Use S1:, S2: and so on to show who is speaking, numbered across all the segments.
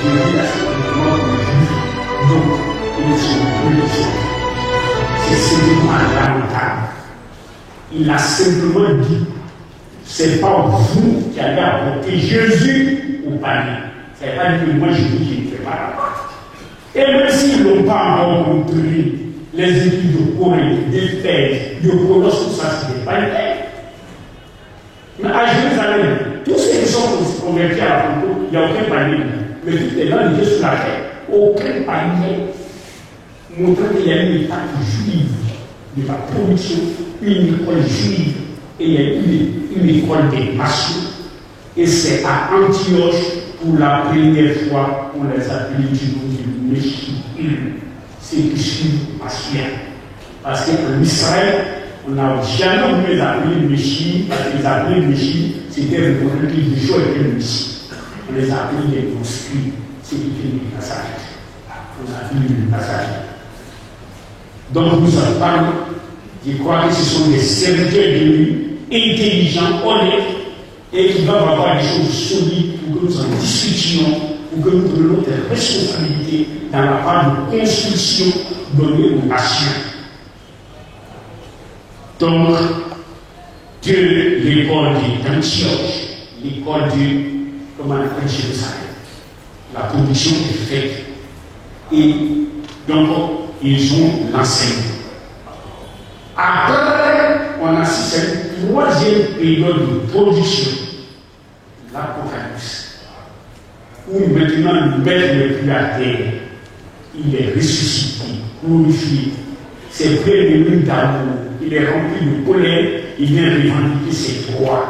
S1: dit là, c'est complètement juif. Donc, ils sont brûlés. C'est simplement lamentable. Il a simplement dit, c'est pas vous qui allez apporter Jésus au panier. C'est pas que moi je dis qu'il ne fait pas la part. Et même s'ils n'ont pas encore compris les études de Corée, d'Éphèse, de Colosse, tout ça, ce n'est pas une paix. Mais à Jérusalem, tous ceux qui sont convertis à la Pentecôte, il n'y a aucun panier. Mais toutes les gens étaient sur la terre. Aucun panier. Montrant qu'il y a une étape juive de la production, une école juive, et il y a une école des nations. Et c'est à Antioche, pour la première fois, on les appelle du Messie. C'est qui suit Massia. Parce qu'en Israël, on n'a jamais voulu les appeler Messie, parce que les appeler Messie, c'était reconnaître que Yeshua était le Messie. On les appelait les conscrits, c'est qui fait le passage. On a vu le passage. Donc nous en parlons, je crois que ce sont des serviteurs de lui, intelligents, honnêtes, et qui doivent avoir des choses solides pour que nous en discutions, pour que nous prenions notre responsabilité dans la part de construction donnée aux nations. Donc, de l'école d'Antioche, l'école de, comment on appelle Jérusalem, la production est faite. Et donc, ils ont l'enseignement. Après, on assiste à une troisième période de production, l'Apocalypse, où maintenant le Maître n'est plus à terre, il est ressuscité, glorifié, c'est plein de lune d'amour, il est rempli de colère, il vient revendiquer ses droits,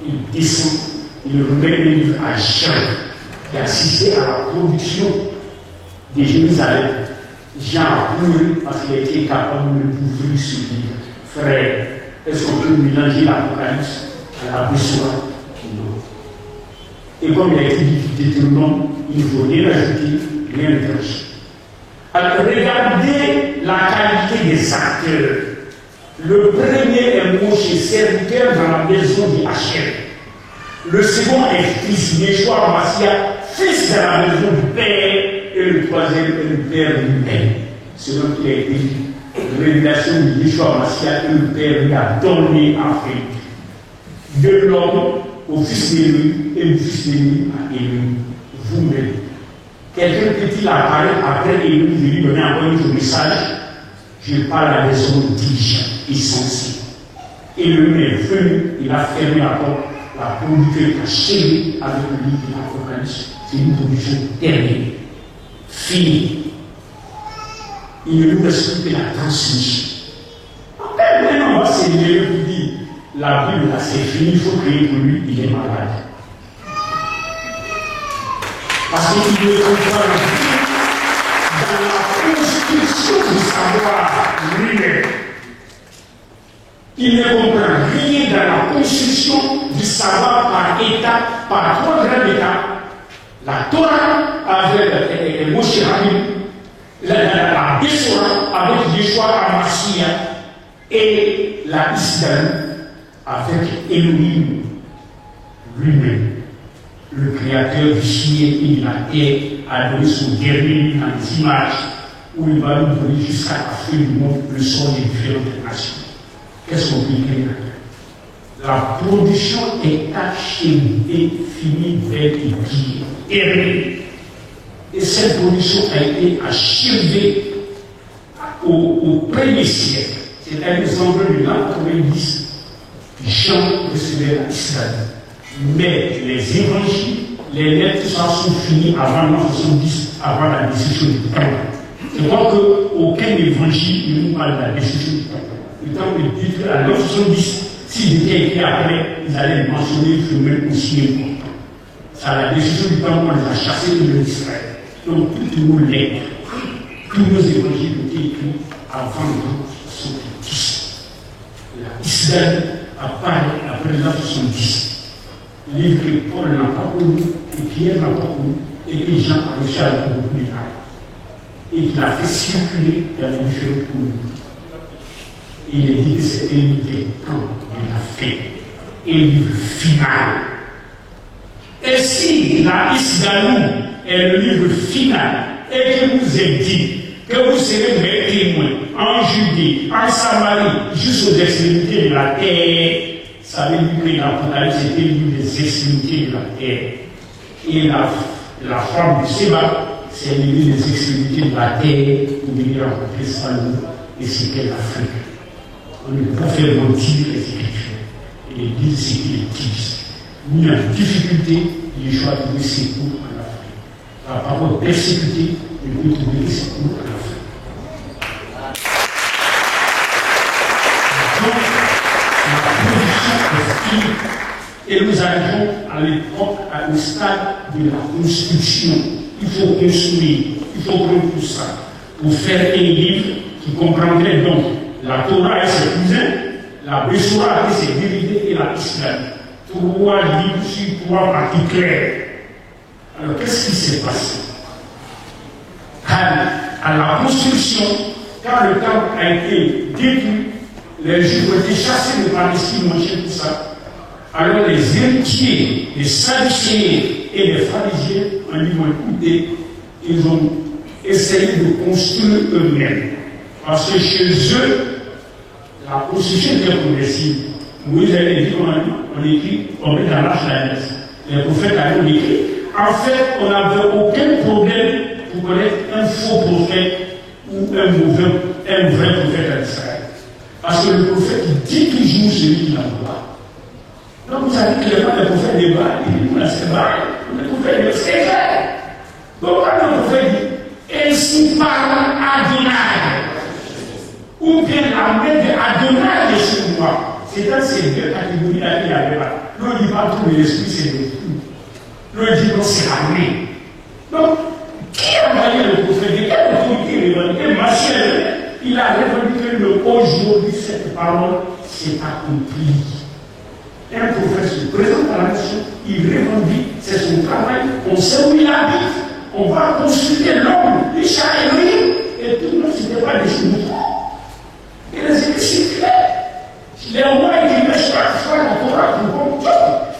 S1: il descend, il remet le livre à Jean, qui assistait à la production de Jérusalem. Jean a pleuré parce qu'il a été capable de couvrir ce livre. Frère, est-ce qu'on peut mélanger l'Apocalypse à la Bessoura? Non. Et comme il a été dit Deutéronome, il ne faut rien ajouter, rien détacher. Alors, regardez la qualité des acteurs. Le premier est Moshe, serviteur dans la maison de Hachem. Le second est fils, Yeshua Massia, fils de la maison du Père. Et le troisième est le Père lui-même. Selon qu'il a été dit, révélation de Yeshua Massia, que le Père lui a donné en fait. De l'homme au fils d'Élu et le fils d'Élu à Élu. Vous-même. Quelqu'un peut-il apparaître après Élu, je lui donner encore un message. Je parle à des hommes diligents et sensés. Et le même est venu, il a fermé la porte, la production a chéri avec le livre de l'Apocalypse. C'est une production terminée. Fini. Il ne nous reste que la transmission. Maintenant, on va s'élever pour dire la Bible, là, c'est fini, il faut créer pour lui, il est malade. Parce qu'il ne comprend rien dans la construction du savoir lui-même. Il ne comprend rien dans la construction du savoir par étapes, par trois grandes étapes. La Torah avec Moshe Rabbeinu, la Bessoura avec Yeshua HaMashiach et la Islam avec Elohim lui-même. Le créateur du ciel et de la terre a donné son dernier livre dans les images où il va nous donner jusqu'à la fin du monde le son des différentes nations. Qu'est-ce qu'on peut dire? La production est achevée, finie, belle et bien, terminée. Et cette production a été achevée au premier siècle. C'est-à-dire de l'an 90, Jean recevait l'Israël. Mais les évangiles, les lettres, tout ça sont finis avant l'an 70, avant la décision du temple. Je crois qu'aucun évangile ne nous parle de la décision du temple. Le temple dit qu'à l'an 70, s'il était écrit après, ils allaient mentionner le phénomène aussi important. C'est à la décision du temple qu'on les a chassés de l'Israël. Donc, toutes nos lettres, tous nos évangiles ont été écrits avant l'an 70. L'Israël apparaît après l'an 70. Le livre que Paul n'a pas connu, que Pierre n'a pas connu, et que Jean a réussi à le beaucoup plus tard. Et qu'il a fait circuler dans les différentes communautés. Et il est dit que c'était une des temps de la fait. Et le livre final. Et si la Isgalou est le livre final et qui vous est dit que vous serez mes témoins en Judée, en Samarie, jusqu'aux extrémités de la terre. Ça veut dire que l'Apocalypse était le livre des extrémités de la terre. Et la forme du Séba, c'est le livre des extrémités de la terre pour venir rencontrer Salomon et ce qu'est l'Afrique. On ne peut pas faire mentir les Écritures et les dire ce qu'ils disent. Ni en difficulté, il choix de trouver secours en Afrique. Par rapport à persécuté, il peut trouver secours en Afrique. Donc, la production est finie. Et nous arrivons à l'époque, au stade de la construction. Il faut construire, il faut prendre tout ça pour faire un livre qui comprendrait donc la Torah et ses cousins, la Bessoura et ses dérivés et la Islam. 3 livres sur 3 parties claires. Alors qu'est-ce qui s'est passé? À la construction, quand le temple a été détruit, les Juifs ont été chassés de Palestine, mangés tout ça. Alors les héritiers, les Sadducéens et les pharisiens ont dit, écoutez, ils ont essayé de construire eux-mêmes. Parce que chez eux, la construction était progressive. Moïse avait dit, on écrit, on met dans la jeunesse. Les prophètes avaient écrit. En fait, on n'avait aucun problème pour connaître un faux prophète ou un vrai prophète à Israël. Parce que le prophète dit toujours celui qui l'envoie. Donc vous savez clairement les prophètes des Baal, ils disent, c'est Baal, les prophètes des c'est clair. Donc quand le prophète dit, ainsi parle Adonai, ou bien la main d'Adonai est sur moi. C'est dans ces deux catégories-là qu'il y avait là. L'on dit pas tout, mais l'esprit c'est le tout. L'on dit non, c'est la main. Donc, qui a envoyé le prophète? Quelle autorité revendiquée? Machiel, il a revendiqué le aujourd'hui, cette parole s'est accomplie. Un prophète se présente à la nation, il revendique, c'est son travail, on sait où il habite, on va consulter l'homme, les chats et tout le monde, ce n'était pas des choses. Et les écrits, c'est clair. Les rois qui mettent chaque fois la Torah pour bon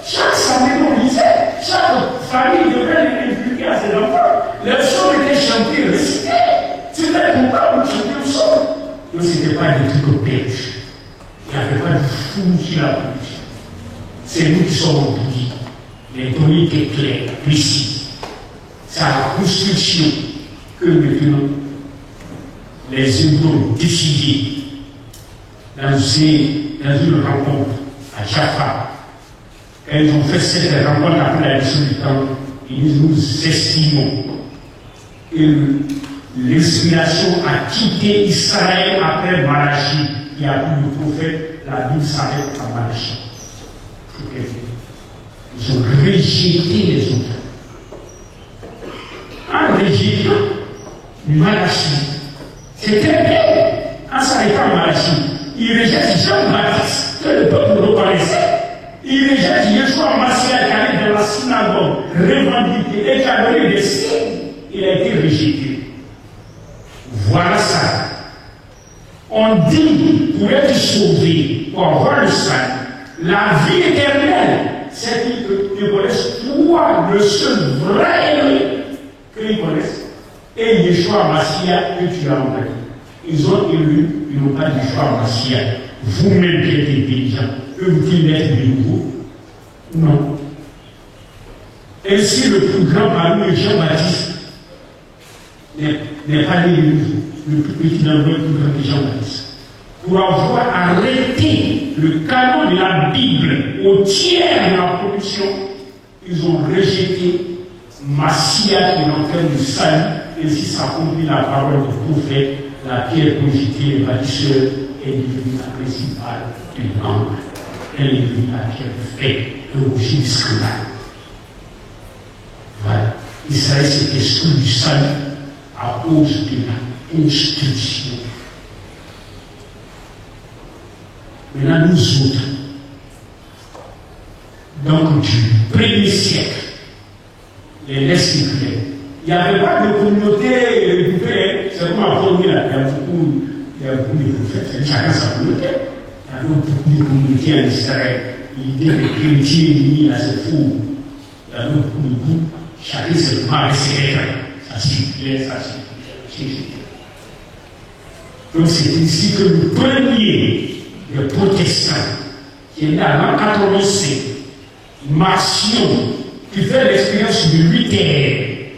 S1: chaque samedi on lisait, chaque famille devait l'inculquer à ses enfants. Les psaumes étaient chantés, récités. C'était pourquoi on chantait le psaume. Donc ce n'était pas des trucs au pêche. Il n'y avait pas de fou qui l'a produit. C'est nous qui sommes en bouillie. Les données étaient claires, précises. C'est à la construction que maintenant les Hébreux ont décidé dans une rencontre à Jaffa. Quand ils ont fait cette rencontre après la mission du temps, ils nous estimons que l'inspiration a quitté Israël après Malachie. Il n'y a plus de prophète, la Bible s'arrête à Malachie. Ils ont rejeté les autres. En rejetant Malachie, c'était bien. En s'arrêtant à Malachie, il rejette Jean-Baptiste, que le peuple reconnaissait. Il rejette Yeshua Mashiach qui allait dans la synagogue, revendiqué et qui a donné des signes. Il a été rejeté. Voilà ça. On dit, pour être sauvé, pour avoir le salut, la vie éternelle, c'est qu'ils connaissent toi, le seul vrai Élohim qu'ils connaissent, et Yeshua Mashiach que tu as envoyé. Ils ont élu, ils n'ont pas dit Yeshua Mashiach. Vous-même qui êtes intelligent, peut-il être de nouveau? Non. Ainsi, le plus grand parmi eux, Jean-Baptiste, n'est pas né de nouveau. Le plus petit d'entre eux, le plus grand que Jean-Baptiste. Pour avoir arrêté le canon de la Bible au tiers de la production, ils ont rejeté Mashiach qui l'entraîne du salut, et si s'accomplit la parole du prophète, la pierre cogitée, le bâtisseur est devenue la principale du monde. Elle est devenue la pierre de fait, le rocher du scandale. Voilà. Israël s'est exclu du salut à cause de la construction. Maintenant, nous autres, donc du premier siècle, les laisse séculaires, il n'y avait pas de communauté récupérée. C'est comme à Paul, il y a beaucoup de prophètes, chacun sa communauté. Il y avait beaucoup de communautés en Israël. L'idée des chrétiens unis, là, c'est faux. Il y avait beaucoup de groupes, Chacun se prend avec ses lettres. Ça circulait, ça circulait. Donc c'est ici que le premier des protestants, qui est né en l'an 85, Marcion, qui fait l'expérience de Luther,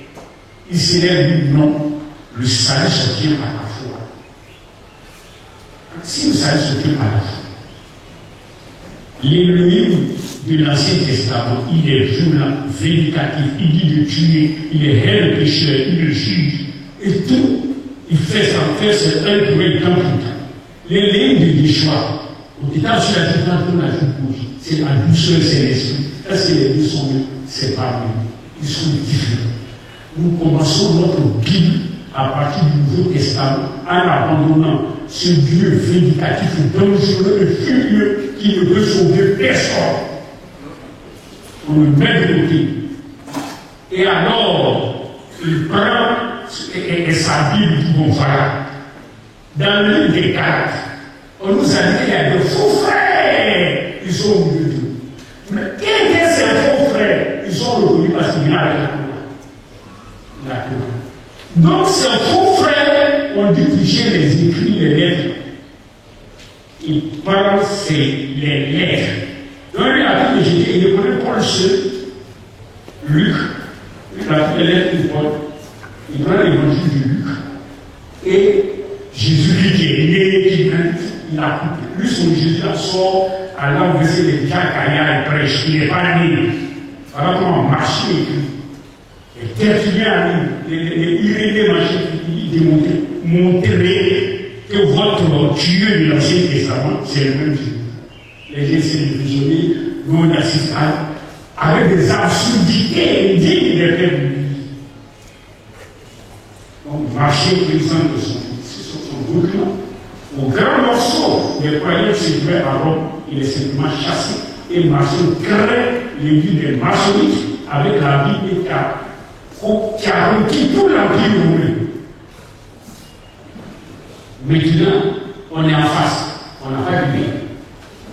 S1: il s'élève du nom, le salut se tient par la foi. Si le salut se tient par la foi, l'ennemi de l'Ancien Testament, il est violent, vindicatif, il dit de tuer, il est réel le pécheur, il le juge, et tout, il fait ça, c'est un pour un temps pour temps. Les lignes de choix, au détail sur la différence de la vie, c'est la douceur, c'est l'esprit. Est-ce que les deux sont séparés? Ils sont différents. Nous commençons notre Bible à partir du Nouveau Testament en abandonnant ce Dieu vindicatif, dangereux et furieux qui ne peut sauver personne. On le met de côté. Et alors, il prend sa Bible dit bon voilà. Dans le livre des Galates, on nous a dit qu'il y a des faux frères. Ils sont au milieu de nous. Mais quels sont ces faux frères? Ils sont reconnus parce qu'il y a la Torah. Donc ces faux frères ont dû toucher les écrits, les lettres. Ils parlent les lettres. Donc il a dit que j'étais, il connaît Paul seul, Luc, il a pris les lettres de Paul, il prend l'évangile de Luc, et Jésus qui est né, il a coupé. Lui, son Jésus sort à l'enverser les Jacques Caillard et prêche. Il n'est pas né. Voilà comment marcher écrit. Et Tertullien, les Irénée marchaient, il démontrait, montrer que votre Dieu de l'Ancien Testament, c'est le même Dieu. Les gens s'est divisionné, nous on assiste avec des absurdités dignes des pères de l'Église. Donc, marcher présent de son document. Au grand morceau, les croyants se trouvaient à Rome, il est simplement chassé et Marcion crée l'église des maçonniques avec la Bible qui a requis tout l'empire romain. Maintenant, on est en face, on n'a pas du bien.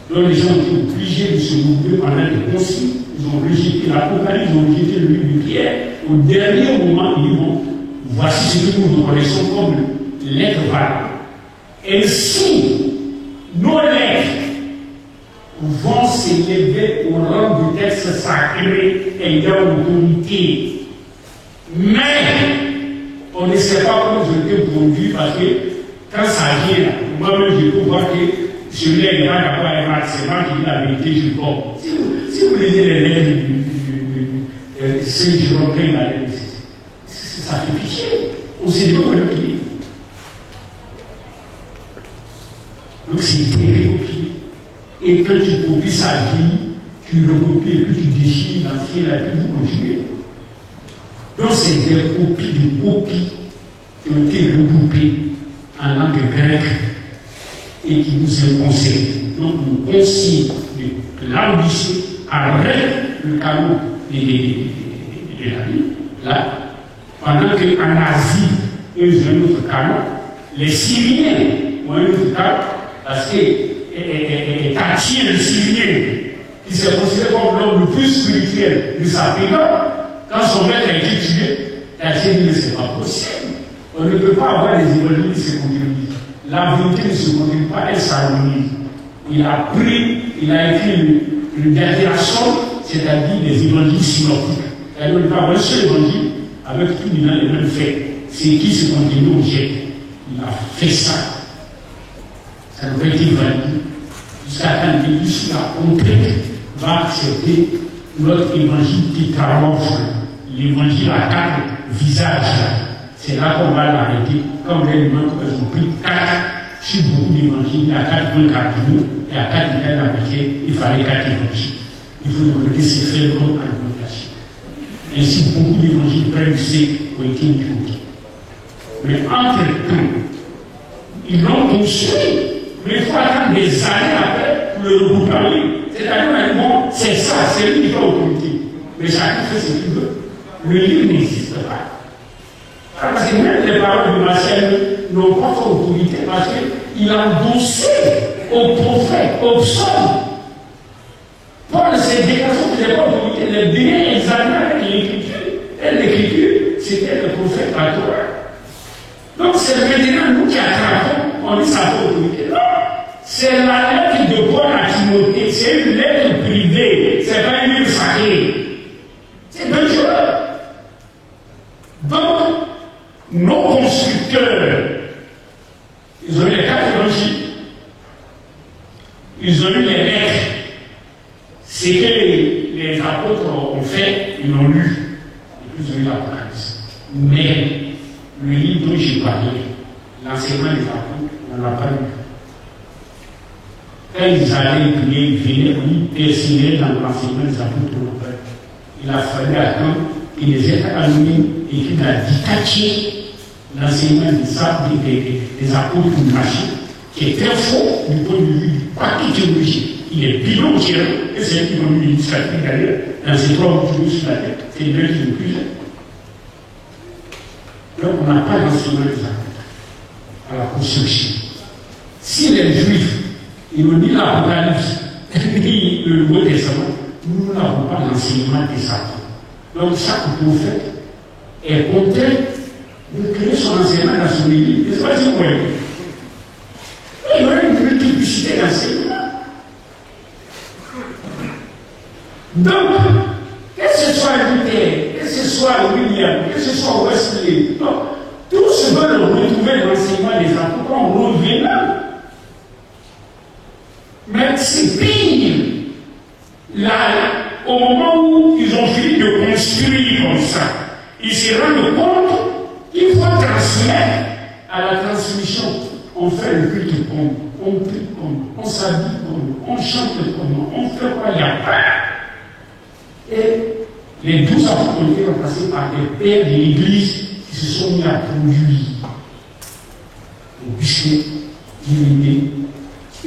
S1: Donc les gens ont été obligés de se mouvoir pendant les conciles, ils ont rejeté l'Apocalypse, ils ont rejeté le livre de Pierre. Au dernier moment, ils disent bon, voici ce que nous reconnaissons comme l'être valable. Ainsi, nos lettres vont s'élever au rang du texte sacré ayant autorité. Mais, on ne sait pas comment je peux produire parce que quand ça vient, moi-même je peux voir que celui-là n'est pas d'accord avec Marc, c'est moi qui dis la vérité, je pense. Si vous lisez les lettres de Saint Jérôme, ça fait pitié. On sait pas comment le dire. Donc c'est terrible. Et quand tu copies sa vie, tu le copies et puis tu déchires l'entier, la vie, vous continuez. Donc c'est des copies de copies qui ont été regroupées en langue grecque et qui nous sont conseillées. Donc nous conseillons de l'ambition arrête le canon de la vie. Là, pendant qu'en Asie, eux ont un autre canon, les Syriens ont un autre canon. Parce que Tatier, le Syrien, qui s'est considéré comme l'homme le plus spirituel de sa période, quand son maître a été tué, Tatier dit que ce n'est pas possible. On ne peut pas avoir des évangiles qui se contredisent. La vérité ne se contredit pas, elle s'harmonise. Il a écrit le dernier somme, c'est-à-dire les évangiles synoptiques. Il ne peut pas avoir un seul évangile avec tout les mêmes faits. C'est qui se contredit au jet. Il a fait ça. Ça ne peut être validé jusqu'à quand l'Église la concrète va accepter notre évangile qui camoufle l'évangile à quatre visages. C'est là qu'on va l'arrêter. Comme les humains qui ont pris 4 sur beaucoup d'évangiles, il y a 4 points cardinaux, et à 4 états d'appliquer, il fallait 4 évangiles. Il faut donc laisser faire comme argumentation. Ainsi, beaucoup d'évangiles prévus ont été introduits. Mais entre-temps, ils l'ont construit. Mais il faut attendre des années après pour le regrouper. C'est-à-dire, bon, c'est ça, c'est lui qui fait autorité. Mais chacun fait ce qu'il veut. Le livre n'existe pas. Parce que même les paroles de Martial n'ont pas fait autorité parce qu'il a endossé aux prophètes, aux psaumes. Paul s'est déclaré qu'il n'est pas autorité, les derniers examens avec l'écriture. Et l'écriture, c'était le prophète à toi. Donc c'est maintenant nous qui attrapons, on dit ça pour autorité. Non, c'est la lettre de Paul à Timothée, c'est une lettre privée, c'est pas une lettre sacrée. C'est dangereux. Donc, nos constructeurs, ils ont eu les quatre évangiles, ils ont eu les lettres. Ce que les apôtres ont fait, ils l'ont lu, et puis ils ont eu l'Apocalypse. Mais le livre dont j'ai parlé, l'enseignement des apôtres, on n'en a pas lu. Quand ils allaient prier, ils venaient, ils persévéraient dans l'enseignement des apôtres, on n'a pas lu. Il a fallu attendre qu'il les ait anonymes et qu'il a détaché l'enseignement des apôtres machin, qui est très faux du point de vue du paquet théologique. Il est bidon et c'est lui qui m'a mis l'initiative d'ailleurs, dans ces trois mots sur la tête, c'est lui qui nous plus. Donc on n'a pas l'enseignement des apôtres à la construction. Si les Juifs, ils n'ont ni l'Apocalypse, ni le Nouveau Testament, nous n'avons pas l'enseignement des apôtres. Donc chaque prophète est contraint de créer son enseignement dans son église. Et c'est pas si vous voyez. Il y aurait une multiplicité d'enseignements. Donc, que ce soit Luther, que ce soit William, que ce soit Wesley, donc, tous veulent retrouver l'enseignement des apôtres en revenant. Mais c'est pire. Là, au moment où ils ont fini de construire comme ça, ils se rendent compte qu'il faut transmettre à la transmission. On fait le culte comme, on prie comme, on s'habille comme, on chante comme, on fait quoi, il n'y a pas. Et les 12 apôtres ont été remplacés par des pères de l'Église qui se sont mis à produire au biscuit, divinité,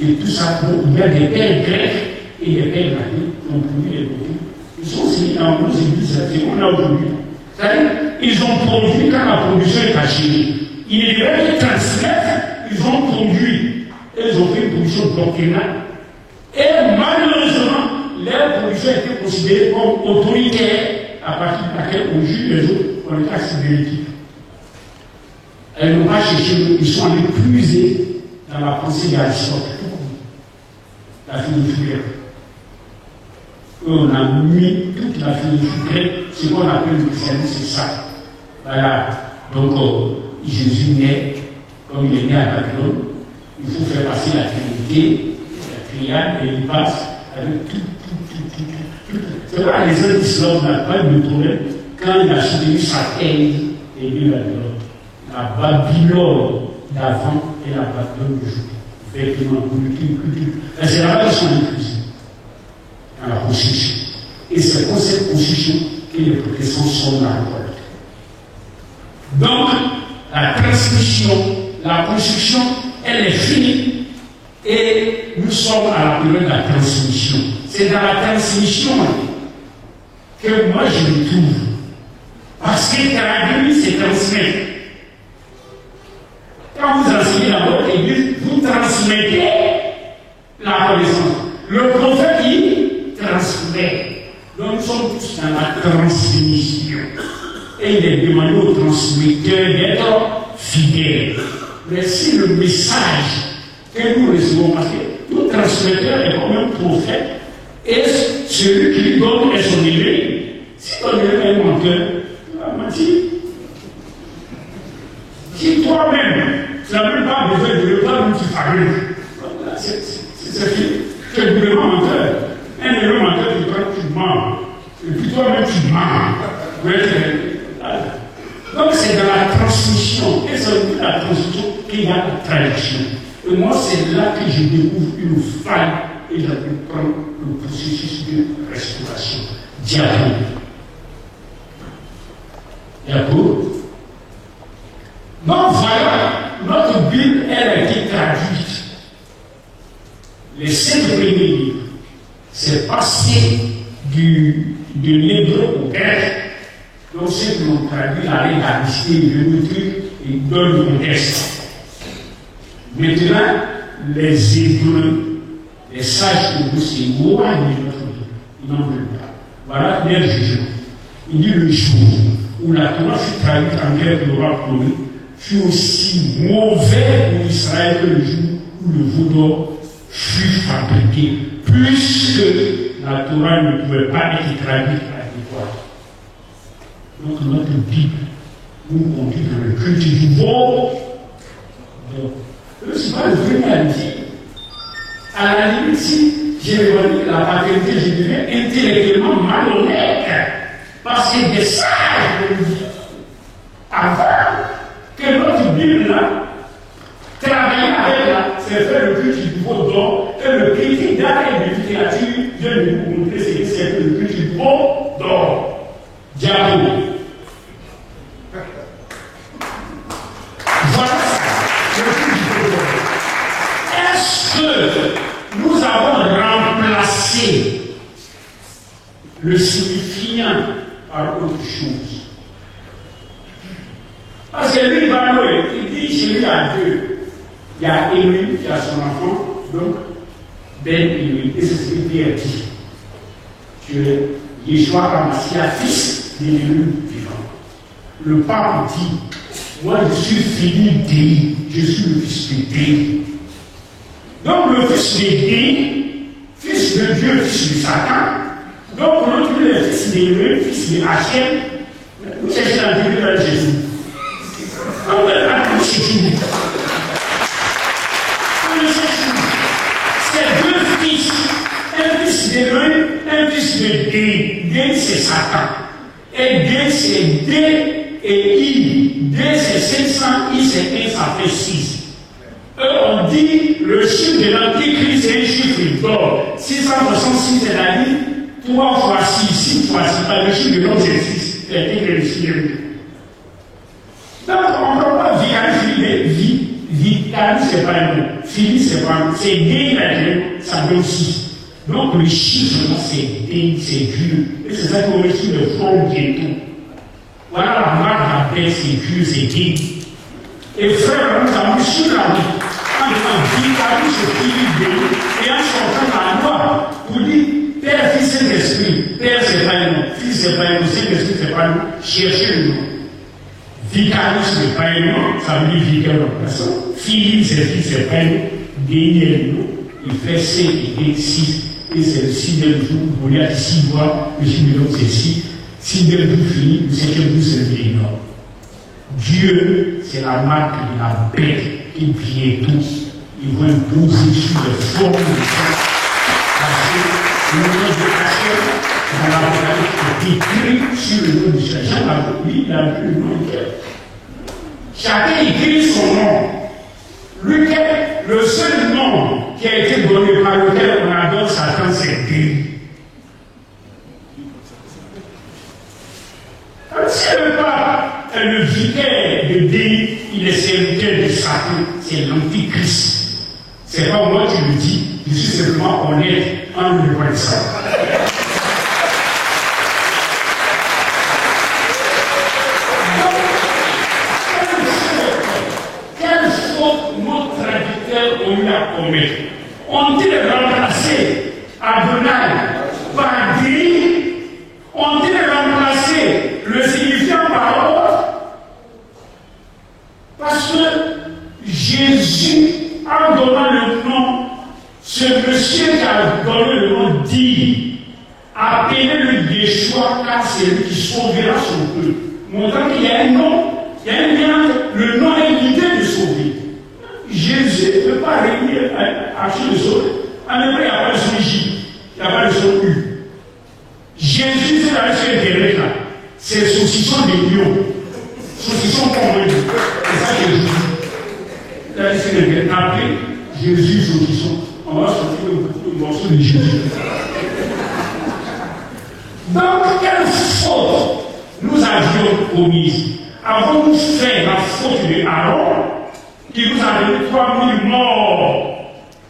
S1: et tout ça. Donc, il y a des pères grecs et des pères latins qui ont produit les produits. Ils sont aussi dans nos églises, c'est qu'on a aujourd'hui. C'est-à-dire, ils ont produit quand la production est achevée. Ils ne devaient que transmettre, ils ont produit. Et ils ont fait une production doctrinale. Et malheureusement, leur production a été considérée comme autoritaire à partir de laquelle on juge les autres pour le cas de l'équipe. Elles n'ont pas cherché, ils sont allés puiser dans la pensée d'Aristote, la philosophie grecque. On a mis toute la philosophie grecque, ce qu'on appelle le christianisme, c'est ça. Voilà. Donc, Jésus naît, comme il est né à Babylone, il faut faire passer la Trinité, la triade, et il passe avec tout. C'est vrai, les uns d'Islam n'ont pas eu de problème quand il a soutenu sa thèse et lui Babylone. La Babylone d'avant et la Babylone d'aujourd'hui. Effectivement, politique, culture. C'est là-bas qu'ils sont inclusifs dans la Constitution. Et c'est pour cette Constitution que les protestants sont dans la révolte. Donc, la transmission, la construction, elle est finie. Et nous sommes à la période de la transmission. C'est dans la transmission que moi je me trouve. Parce que traduire, c'est transmettre. Quand vous enseignez dans votre église, vous transmettez la connaissance. Le prophète, il transmet. Donc nous sommes tous dans la transmission. Et il est demandé aux transmetteurs d'être fidèles. Mais si le message que nous recevons, parce que tout transmetteur est comme un prophète, et celui qui lui donne est son élevé. Si ton élevé est menteur, tu vas mentir. Si toi-même, tu n'as même pas besoin de le voir, tu fabriques. C'est fini. Tu es vraiment menteur. Un élevé menteur, tu mens. Et puis toi-même, tu mens. Donc c'est dans la transmission, et c'est dans la transmission qu'il y a la traduction. Et moi, c'est là que je découvre une faille et je prends le processus de restauration diabolique. D'accord? Donc voilà, notre Bible, elle a été traduite. Les 5 premiers livres, c'est passé de l'hébreu au grec. Donc ceux qui l'ont traduit avec la liste de trucs et donnent le contexte. Maintenant, les Hébreux, les sages hébreux, c'est moi de notre vie. Ils n'en veulent pas. Voilà leur jugement. Il dit le jour où la Torah fut traduite en grec l'oral promis, fut aussi mauvais pour Israël que le jour où le veau d'or fut fabriqué, puisque la Torah ne pouvait pas être traduite à l'époque. Donc notre Bible nous conduit dans le culte du veau. Donc, ce n'est pas le vrai à dire. À la limite, si j'ai remis la paternité, je deviens intellectuellement malhonnête. Parce que des sages de vie, avant que notre Bible là, travailler avec là, c'est faire le culte du veau d'or, et le critique d'art et de littérature vient de nous montrer ce que c'est que le culte du veau d'or. Diable. Voilà ça, le culte du veau d'or. Est-ce que nous avons remplacé le signifiant par autre chose? Parce que lui, il dit chez lui à Dieu, il y a Émile qui a son enfant, donc Ben Émile, et c'est ce que Pierre dit. Tu es Yeshua Hamashiach, fils d'Émile vivant. Le pape dit, moi je suis fini d'Élie, je suis le fils de Dieu. Donc le fils de Dieu, fils de Dieu, fils de Satan, donc l'autre lui est fils d'Émile, fils de Hachem, vous cherchez la Bible de Jésus. On va la c'est fini. C'est deux fils, un fils d'Émile, un fils de Dé. Dé c'est Satan. Et Dé c'est D et I. D c'est 500, I c'est 1, ça fait 6. Eux on dit le chiffre de l'Antichrist c'est un chiffre d'or. 666 c'est la vie, 3 fois 6, 6 fois 6, pas le chiffre de l'homme c'est 6. C'est le chiffre. Donc on ne peut pas Vicari c'est pas un mot, Philippe c'est pas un mot, c'est D ça donne 6. Donc le chiffre là c'est D, c'est Dieu. Et c'est ça qu'on retrouve le front bientôt. Voilà la marque d'appel, c'est Dieu, c'est D. Et frère, nous avons sur la vie, en disant Vicari c'est Philippe D, et en sortant la loi, pour dire Père, Fils, Saint-Esprit, Père c'est pas un nom, Fils c'est pas un nom, Saint-Esprit c'est pas un nom, cherchez le nom. Vicarius n'est pas un nom, ça veut dire vicaire en personne. Philippe, c'est fils, c'est pas un nom. Gagner le nom, il fait 5 et 6. Et c'est le 6e jour, où il y a 6 mois, le chiffre de l'autre c'est 6. 6e jour fini, le 7e jour c'est le vieillard. Dieu, c'est la marque de la bête qui vient tous. Ils vont poser sur les formes de ça. Parce que le nom de Hachem, dans la Bible, est écrit sur le nom de Jean l'a vu, il a vu le nom de Dieu. Chacun écrit son nom. Lequel, le seul nom qui a été donné par lequel on adore Satan, c'est Dieu. Si le pape est le vicaire de Dieu, il est serviteur de Satan, c'est l'antichrist. C'est pas moi qui le dis, je suis simplement honnête en le reconnaissant. On dit de remplacer Adonai par Dieu, on dit de remplacer le signifiant par autre, parce que Jésus, en donnant le nom, ce monsieur qui a donné le nom dit, appelez-le Yeshua car c'est lui qui sauvera son peuple. Montrant qu'il y a un nom, il y a un lien, le nom est l'idée de sauver. Jésus ne peut pas réunir à chez le sol. En hébreu, il n'y a pas de son J, il n'y a pas de son U. Jésus, c'est la chaîne des là. C'est le saucisson des lions. Saucisson convaincu. C'est ça que Jésus. Là, c'est le après, Jésus, saucisson. On va sortir le morceau de Jésus. Donc, quelle faute nous avions commise? Avons-nous fait la faute de Aaron qui nous a donné 3000 morts,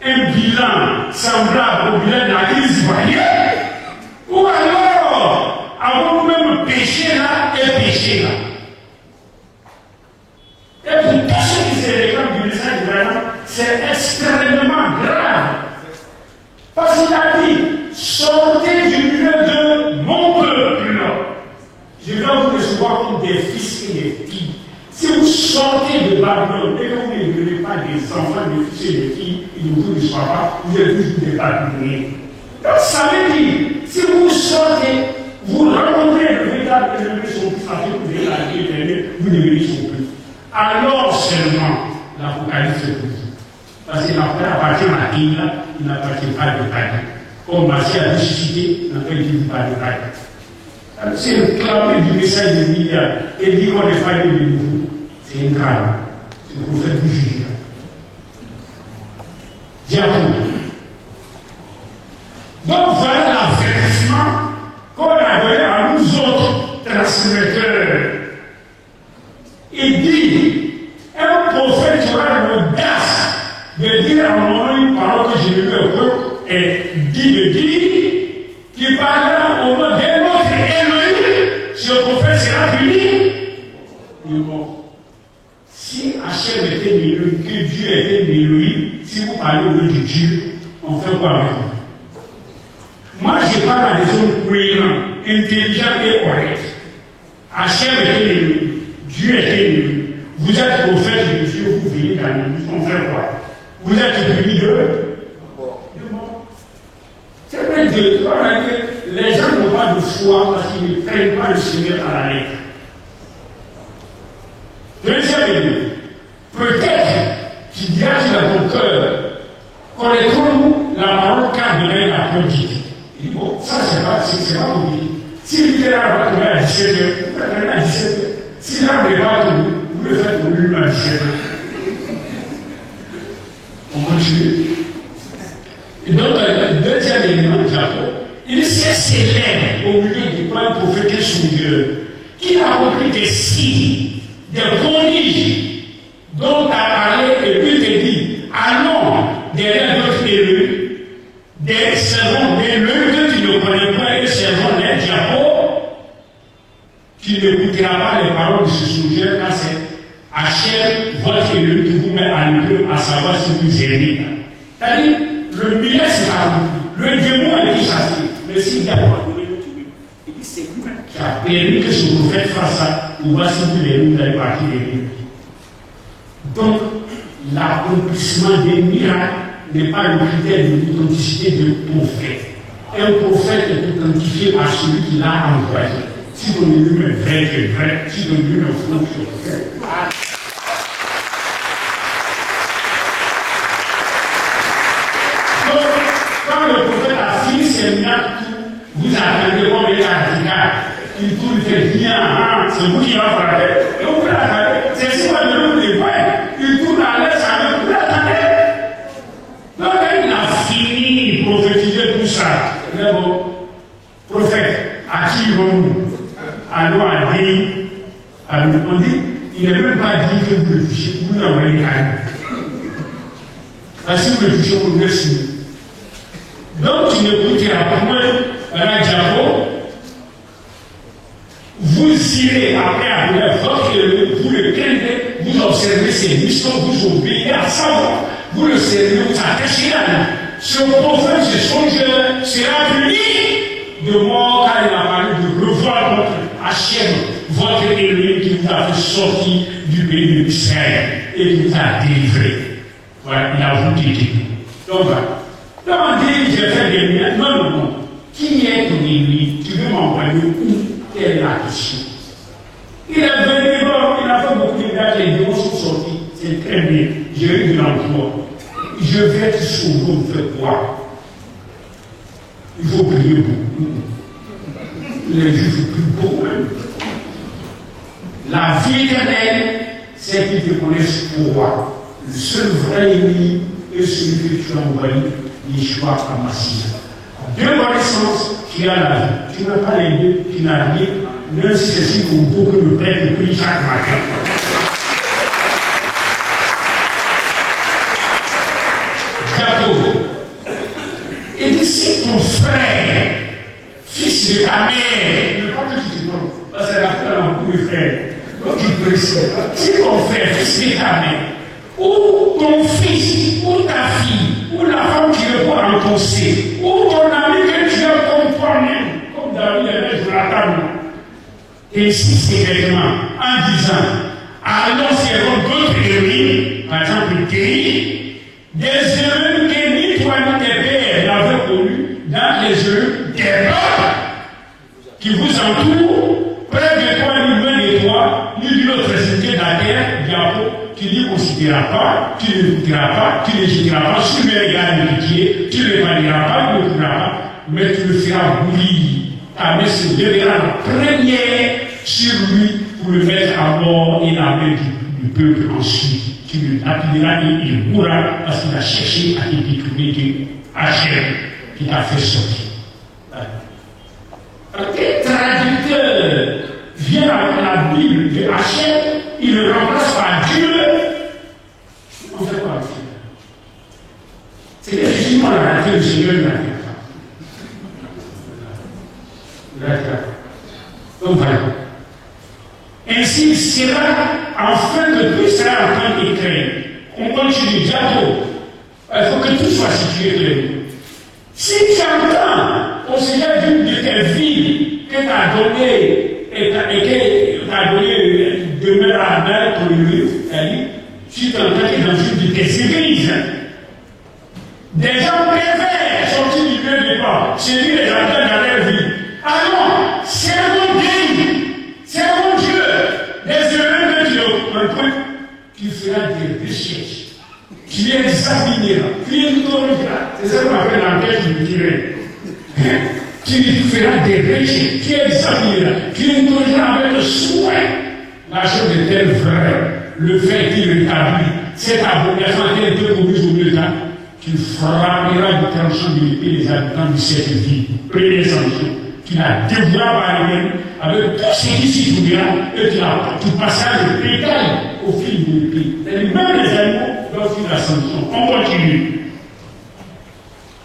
S1: un bilan semblable au bilan de la crise ivoirienne? Ou alors, avons-nous même péché là et péché là? Et pour tous ceux qui se réclament du message de Vraiment, c'est extrêmement grave. Parce qu'il a dit, sortez du milieu de mon peuple. Je vais vous recevoir comme des des enfants, des fils et des filles, ils ne vous soient pas, vous êtes tous des patriotes. Donc ça veut dire, si vous sortez, vous rencontrez le véritable ennemi de son fils, afin que vous ayez la vie éternelle, vous devenez son fils. Alors seulement, l'Apocalypse est pour vous. Parce que l'Apocalypse appartient à qui là, il n'appartient pas de Paris. Comme Massy a ressuscité, il n'a pas dit pas de Paris. C'est le clamé du message de Milliard. Et dit qu'on n'est pas de nouveau. C'est une grave. C'est le prophète du juge. Diable. Donc voilà l'avertissement qu'on a donné à nous autres transmetteurs. Il dit, un prophète aura l'audace de dire à un moment une parole que j'ai lue au peuple et dit de dire qu'il parlera au nom d'un autre Elohim, ce prophète sera puni. Si Hachem était Elohim, que Dieu était Elohim, si vous parlez au nom de Dieu, on fait quoi avec vous? Moi, je parle à des hommes cohérents, intelligents et corrects. Hachem était Elohim, Dieu était Elohim. Vous êtes prophète de Dieu, vous venez dans l'église, on fait quoi? Vous êtes puni de mort. C'est vrai que les gens n'ont pas de foi parce qu'ils ne prennent pas le Seigneur à la lettre. Deuxième, peut-être qu'il dira dans ton cœur, connaîtrons-nous la parole qu'a donné la politique. Il dit, bon, ça c'est pas compliqué. Si littéralement va tomber à 17h, vous faites tomber à 17h. Si l'arbre n'est pas tombé, vous le faites tomber à 17h. On continue. Et donc, le deuxième élément de Jacob, il s'est célèbre au milieu du plan prophète et souverain, qui a compris des signes, des prodiges dont a parlé et puis te dit, allons derrière d'autres élus, des servants d'élus que tu ne connais pas et servants des diapos, qui n'écoutera pas les paroles de ce souverain quand c'est Hachem, votre élu qui vous met à l'épreuve à savoir si vous aimez. C'est-à-dire, le millet c'est pas vous, le démon est chassé, mais s'il n'y a pas donné le tout, il dit c'est lui-même qui a permis que ce prophète fasse ça, ou voici que les loups d'aller partir des livres. Donc, l'accomplissement des miracles n'est pas le critère de l'authenticité du prophète. Un prophète est authentifié par celui qui l'a envoyé. Si ton élu est vrai, c'est vrai. Si ton élu est faux, c'est vrai. Donc, quand le prophète a fini ses miracles, vous attendez comme il est radical. Il tourne, il fait bien, c'est vous qui va parler. Et vous l'attendez. C'est si vous avez le vrai. Il tourne à l'aise avec vous l'attendez. Donc, quand il a fini de prophétiser tout ça, il est bon, prophète, à qui vont-nous? Alors, on dit, il n'est même pas dit que vous le touchez, vous l'envoyez à nous. Parce que vous le touchez, vous le laissez. Donc, tu n'écouteras pas moins la diabo. Vous irez après à votre vous le craignez, vous observez ses missions, vous obéissez à savoir, vous le servez, vous attachez à lui. Ce prophète, ce songeur sera puni de mort car il a parlé de revoir votre Hachem, votre Elohim qui vous a fait sortir du pays de Israël et qui vous a délivré. Voilà, il a voulu dire. Donc, on dit, j'ai fait des miracles. Non. Qui est ton ennemi? Tu veux m'envoyer où? Quelle est la question? Il est venu, il a fait beaucoup de miracles, les démons sont sortis. C'est très bien. J'ai eu de l'emploi. Je vais te sauver, vous faites quoi? Il faut prier beaucoup. Les juifs prient beaucoup. La vie éternelle, c'est qu'ils te connaissent pour moi. Le seul vrai ennemi est celui que tu as envoyé, Yeshua Hamashiach. Deux connaissances, tu as la vie. Tu n'as pas les deux, tu n'as rien, même si c'est si beau que le Père te prie chaque matin. Jacob, et dit si ton frère, fils de ta mère, ne pas que tu te donnes, parce que la frère a beaucoup de frères, donc il précise, si ton frère, fils de ta mère, ou ton fils, ou ta fille, ou la femme qui veut pas en ton sein, ou ton ami que tu as comme toi-même, comme David avait sur la table, et si secrètement, en disant, allons servons d'autres ennemis, par exemple, guéris, des erreurs que ni toi ni tes pères n'avaient connues dans les erreurs des peuples qui vous entourent, près de toi, ni loin de toi, ni d'une autre extrémité de la terre, Jacob, tu n'y considéras pas, tu ne l'écouteras pas, tu ne jeteras pas sur mes regards de pitié, tu ne l'épargneras pas, tu ne le feras pas, mais tu le feras bouillir. Ta main se lèvera la première sur lui pour le mettre à mort et la main du peuple ensuite. Tu le lapideras et il mourra parce qu'il a cherché à te détourner de Hachem qui t'a fait sortir. Quel traducteur vient avec la Bible de Hachem, il le remplace par Dieu. On fait quoi avec ça? C'est effectivement la réalité du Seigneur de la terre. Donc voilà. Ainsi, il sera, enfin que tout sera en train d'écrire. On continue, Jacob. Il faut que tout soit situé clairement. Si tu entends au Seigneur d'une de tes villes que tu as donné et que tu as donné demeure à mer pour lui, si tu entends que dans une de tes églises, des gens pervers sortis du milieu du corps, c'est lui les entend dans leur vie. Alors, c'est mon Dieu, des erreurs de Dieu, tu feras des recherches, tu les examineras, tu les autoriseras. C'est ça qu'on appelle l'enquête du tiré. Tu feras des recherches, tu examineras, tu autoriseras avec le soin la chose est-elle vraie, le fait qu'il rétablit cette abomination a été commise au milieu de ça, tu frapperas du tranchant de l'épée les habitants de cette ville. Première sanction. Tu la dévoueras par elle-même avec tout ce qui s'y trouvera et tu passeras le bétail au fil de l'épée. Même les animaux doivent faire la sanction. On continue.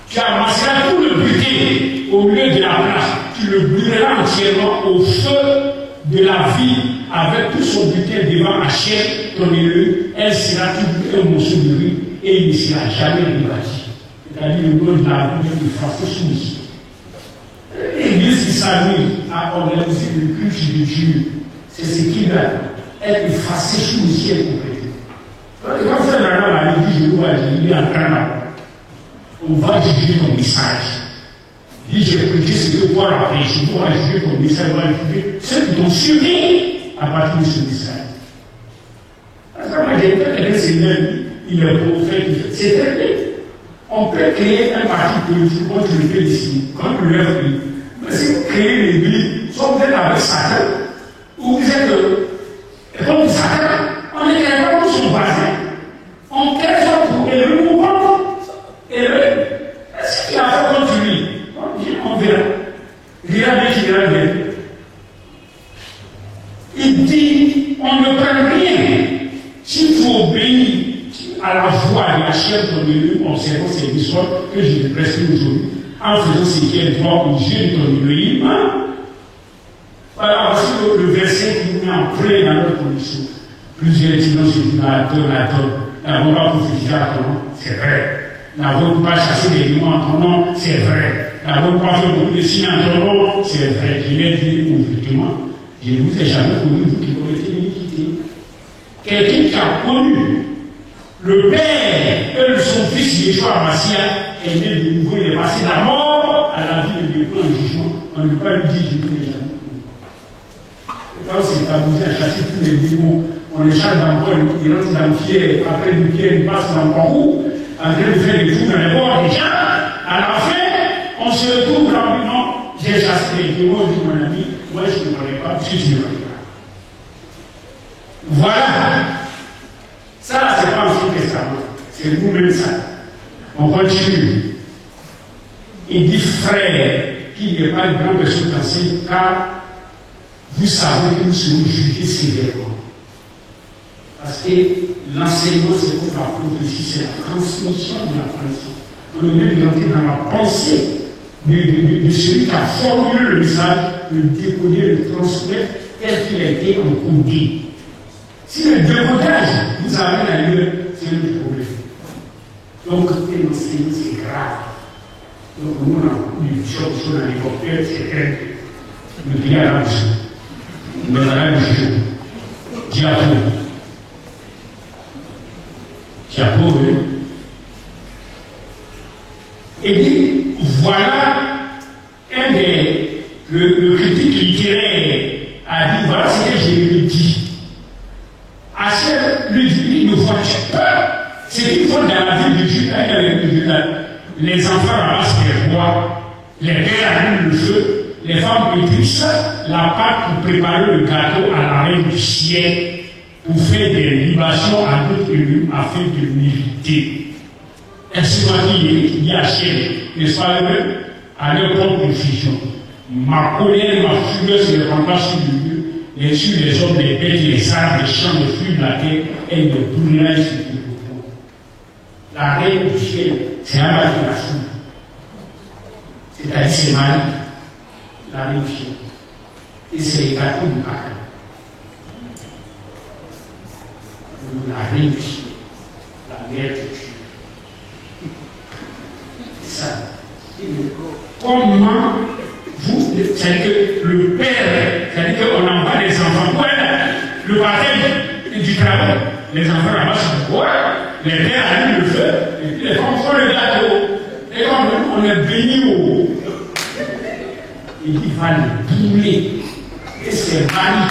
S1: Tu amasseras tout le butin au milieu de la place. Tu le brûleras entièrement au feu de la vie avec tout son butin devant Hachem, ton élu. Elle sera tout un morceau de riz et il ne sera jamais rebâti. C'est-à-dire le nom de la vie de façon soumise. L'Église qui s'amuse à organiser le culte de Dieu, c'est ce qui va être effacé sous le ciel complètement. Quand ça va à l'église, je dois dire, il est en train là. On va juger ton message. Il dit, j'ai prêché ce que toi a prêché, on va juger ton message, on va juger ceux qui t'ont suivi à partir de ce message. Parce que moi, j'ai dit que le Seigneur, il est prophète, c'est très. On peut créer un parti politique contre le PDC, contre le FPI. Mais si vous créez l'église, soit vous êtes avec Satan, ou vous êtes contre Satan, on ne crée pas pour son voisin. On crée ça pour élever ou contre élever. Est-ce qu'il a fait contre lui? On verra. Il y a bien qui verra bien. Il dit, on ne prend rien. S'il faut obéir à la voix de la chair ton élu, en servant ces histoires que je vais presser aujourd'hui, en faisant ce qui est droit au Dieu de ton élu. Voilà, voici le verset qui nous met en plein dans notre condition. Plusieurs disent, c'est une n'avons pas prophétisé à ton nom, c'est vrai. N'avons pas chassé des démons en ton nom, c'est vrai. N'avons pas fait beaucoup de signes en ton nom, c'est vrai. Je l'ai dit ouvertement. Je ne vous ai jamais connu, vous qui commettez l'iniquité. Quelqu'un qui a connu le Père et son fils Yeshua Massia est né de nouveau, il est passé de la mort à la vie de Dieu en jugement. On ne peut pas lui dire je ne l'ai jamais connu. Quand c'est amusé à chasser tous les démons, on les chasse dans le corps, il rentre dans le pied, après le pied, il passe dans le parcours, en train de faire des tours dans les bords des gens. À la fin, on se retrouve dans le non, j'ai chassé les démons, dit mon ami, moi je ne connais pas, puisque tu ne connais pas. Voilà. Ça, c'est pas l'Ancien Testament, c'est nous-mêmes ça. On continue. Il dit frère, qui n'est pas une grande personne d'enseigne, car vous savez que nous serons jugés sévèrement. Parce que l'enseignement, c'est comme la prophétie, c'est la transmission de la pensée. On est même rentrer dans la pensée de celui qui a formulé le message, le décoder, le transmettre tel qu'il a été encodé. Si le décodage vous amène ailleurs, c'est un problème. Donc, l'enseignement, c'est grave. Donc, nous, on a eu des choses sur l'hélicoptère, c'est très. Le pays à la mission. Nous avons eu des choses. Diable. Diapo. Et dit, voilà le critique littéraire a dit, voilà ce que je lui dis. Hachel lui dit, nous faut peur. C'est qu'il faut dans la vie de Judas, les enfants ramassent les rois, les pères allument le feu, les femmes épluchent la pâte pour préparer le gâteau à la reine du ciel, pour faire des libations à d'autres élus afin de mériter. Ainsi il y a Hachel, n'est-ce pas, à leur propre fusion. Ma colère, ma fureur se répandra sur le lieu, et sur les hommes, les bêtes, les arbres, les champs, les fruits de la terre, et ne brûlera sur le repos. La reine du ciel, c'est un mal de la foule. C'est-à-dire, c'est Marie, la reine du ciel. Et c'est les gâteaux du paradis. La reine du ciel, la mère de Dieu. C'est ça. Comment vous, c'est-à-dire que le père, c'est-à-dire qu'on envoie les enfants, le baptême du travail, les enfants ramassent le bois, les pères allument le feu, et puis les femmes font le gâteau. Et comme on est béni au. Il dit, va le brûler. Et c'est Marie,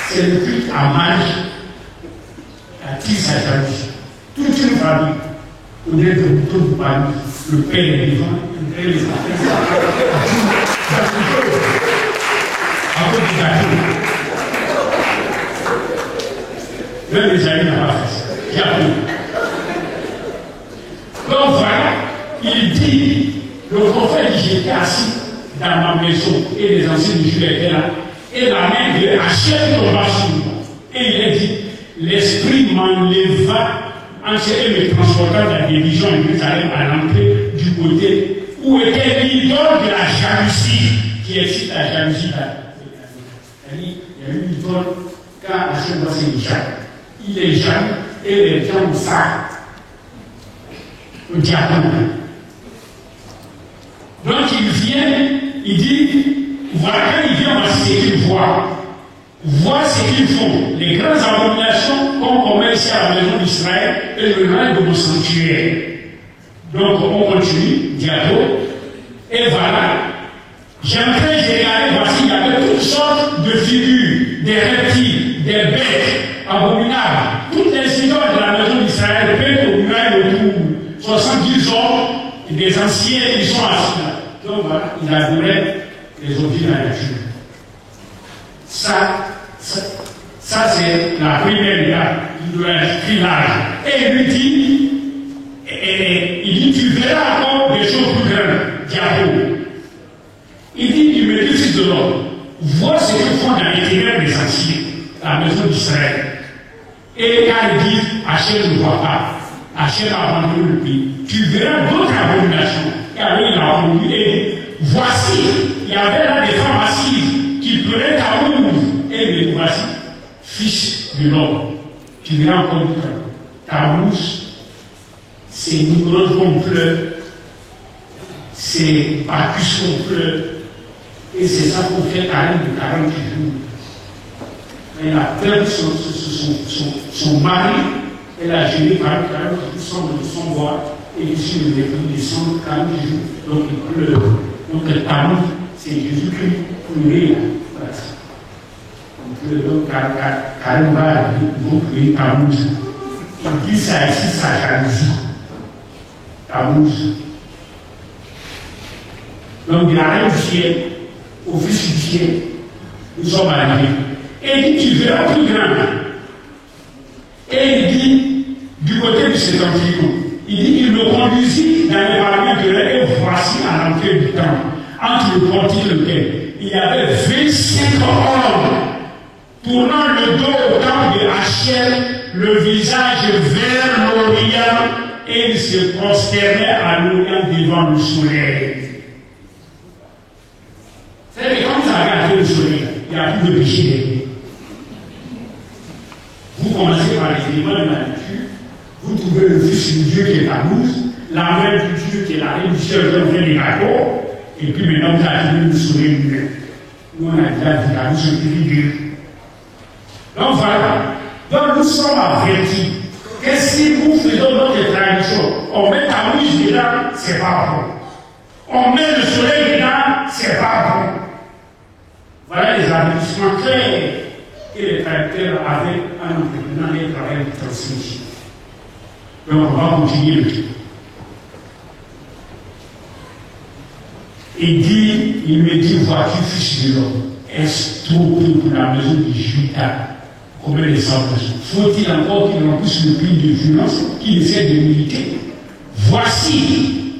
S1: c'est le culte à Marie, attire sa jalousie. Toute une famille, au lieu de toute famille, le père est vivant, le père est vivant. À cause du gâteau. Même les amis n'ont pas fait ça. Donc voilà, il dit, le prophète dit, j'étais assis dans ma maison et les anciens de Juda étaient là, et la main de Hachel tomba sur moi. Et il a dit, l'esprit m'enleva et me transporta dans la division de Jérusalem à l'entrée du côté où était l'idole de la jalousie, qui excite la jalousie. Il y a une idole quand Hachel voit ses jaloux. Il est jaloux et les gens savent. Le diable. Donc il vient, il dit, voilà, quand il vient, voici ce qu'il voit. Voit ce qu'ils font. Les grandes abominations qu'on commet ici à la maison d'Israël et le règne de mon sanctuaire. Donc on continue, diable. Et voilà. J'entrais, j'ai regardé, voici, il y avait toutes sortes de figures, des reptiles, des bêtes abominables. Toutes les idoles de la maison d'Israël, peintes au muraille autour. 70 hommes, des anciens, ils sont assis là. Donc voilà, il adorait les objets de la nature. Ça c'est la première étape de l'âge. Et il lui dit, tu verras encore des choses plus grandes, diable. Il me dit, fils de l'homme, vois ce que font dans les ténèbres des anciens, la maison d'Israël. Et quand il dit, Hachel ne voit pas, Hachel a abandonné le pays, tu verras d'autres abominations. Car il a abandonné et voici, il y avait là des femmes assises qui pleuraient à Tammuz. Et les voici, fils de l'homme, tu verras encore d'autres. Tammuz, c'est Nimrod qu'on pleure, c'est Bacchus qu'on pleure, et c'est ça qu'on fait 40 jours. Elle a perdu son mari, elle a géré 40 jours de son bois, et ici le début descend 40 jours, donc il pleure. Donc le Tammuz, c'est Jésus-Christ pleuré. Donc le donc Karimba, ils vont pleurer Tammuz. Il dit ça ici, sa jalousie. Tammuz. Donc il arrive du ciel, au fils du ciel, nous sommes arrivés. Et il dit, tu verras plus grand. Et il dit, du côté du septentrion, il dit, il me conduisit dans les parlements de l'air, et voici à l'entrée du temple, entre le portique et le quai, il y avait 25 hommes, tournant le dos au temple de Hachel, le visage vers l'Orient, et ils se prosternaient à l'Orient devant le soleil. C'est que quand vous regardez le soleil, il n'y a plus de péché derrière. Vous commencez par les éléments de la nature, vous trouvez le fils du Dieu qui est Tammuz, la mère du Dieu qui est la reine du ciel qui vient des gâteaux, et puis maintenant vous avez le soleil lui-même. Nous on a déjà vu Tammuz sur le Dieu. Donc voilà. Donc nous sommes avertis que si nous faisons notre tradition, on met ta mouche dedans, c'est pas bon. On met le soleil dedans, c'est pas bon. Voilà les avertissements clairs que les traducteurs avaient en entreprenant les travaux de transmission. Donc on va continuer le truc. Il me dit, vois-tu, fils de l'homme, est-ce trop peu pour la maison de Judas? Combien de cent personnes? Faut-il encore qu'il remplisse le prix de violence qu'il essaie de militer? Voici,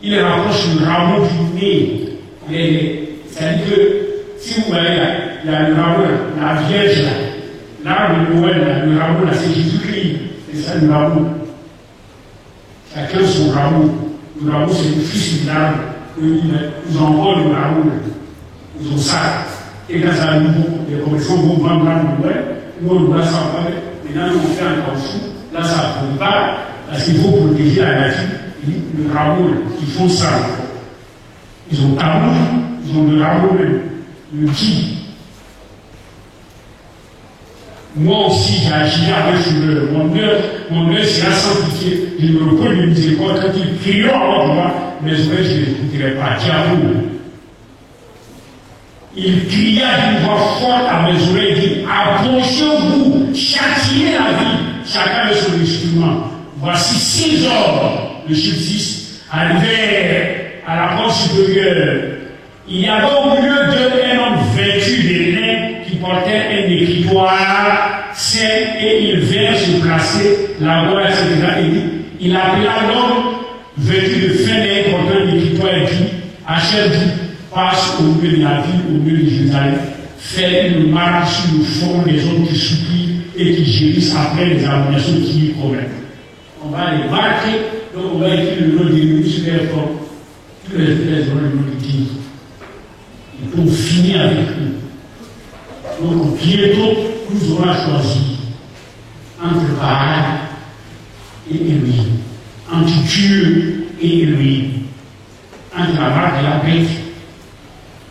S1: il rapproche le rameau du nez. C'est-à-dire que si vous voyez le rameau, la vierge, l'arbre de Noël, le rameau, c'est Jésus-Christ. C'est ça le rameau. Chacun son rameau. Le rameau, c'est le fils de l'arbre. Ils ont encore le rameau. Ils ont ça. Et quand ça arrive, les commerçants vont vendre l'arbre de Noël. Nous, on doit s'en parler. Maintenant, on fait un caoutchouc. Là, ça ne peut pas. Parce qu'il faut protéger la nature. Le rameau, ils font ça. Ils ont amour, ils ont le rameau même. Le qui. Moi aussi, j'ai agi avec mon œil sera sans pitié. Je me reconnais de miséricorde quand ils crient avant moi, mais je ne l'écouterai pas. Diable. Il cria d'une voix forte à mes oreilles, il dit, approchez-vous, châtiez la vie, chacun de son instrument. Voici 6 hommes, le chiffre 6, arrivèrent à la porte supérieure. Il y avait au milieu d'eux un homme vêtu de lin qui portait un écritoire saint et il vint se placer là-bas, etc. Et il appela l'homme vêtu de fin lin portant un écritoire et dit, achète-vous. Passe au milieu de la ville, au milieu de Jérusalem, fait une marque sur le front des hommes qui supplient et qui gémissent après les abominations qui y commettent. On va les marquer, donc on va écrire le nom de l'ennemi sur les formes. Tous les auront le nom de Dieu. Et pour finir avec eux. Donc bientôt, nous aurons choisi entre Baal et Élohim, entre Dieu et Élohim, entre la marque de la bête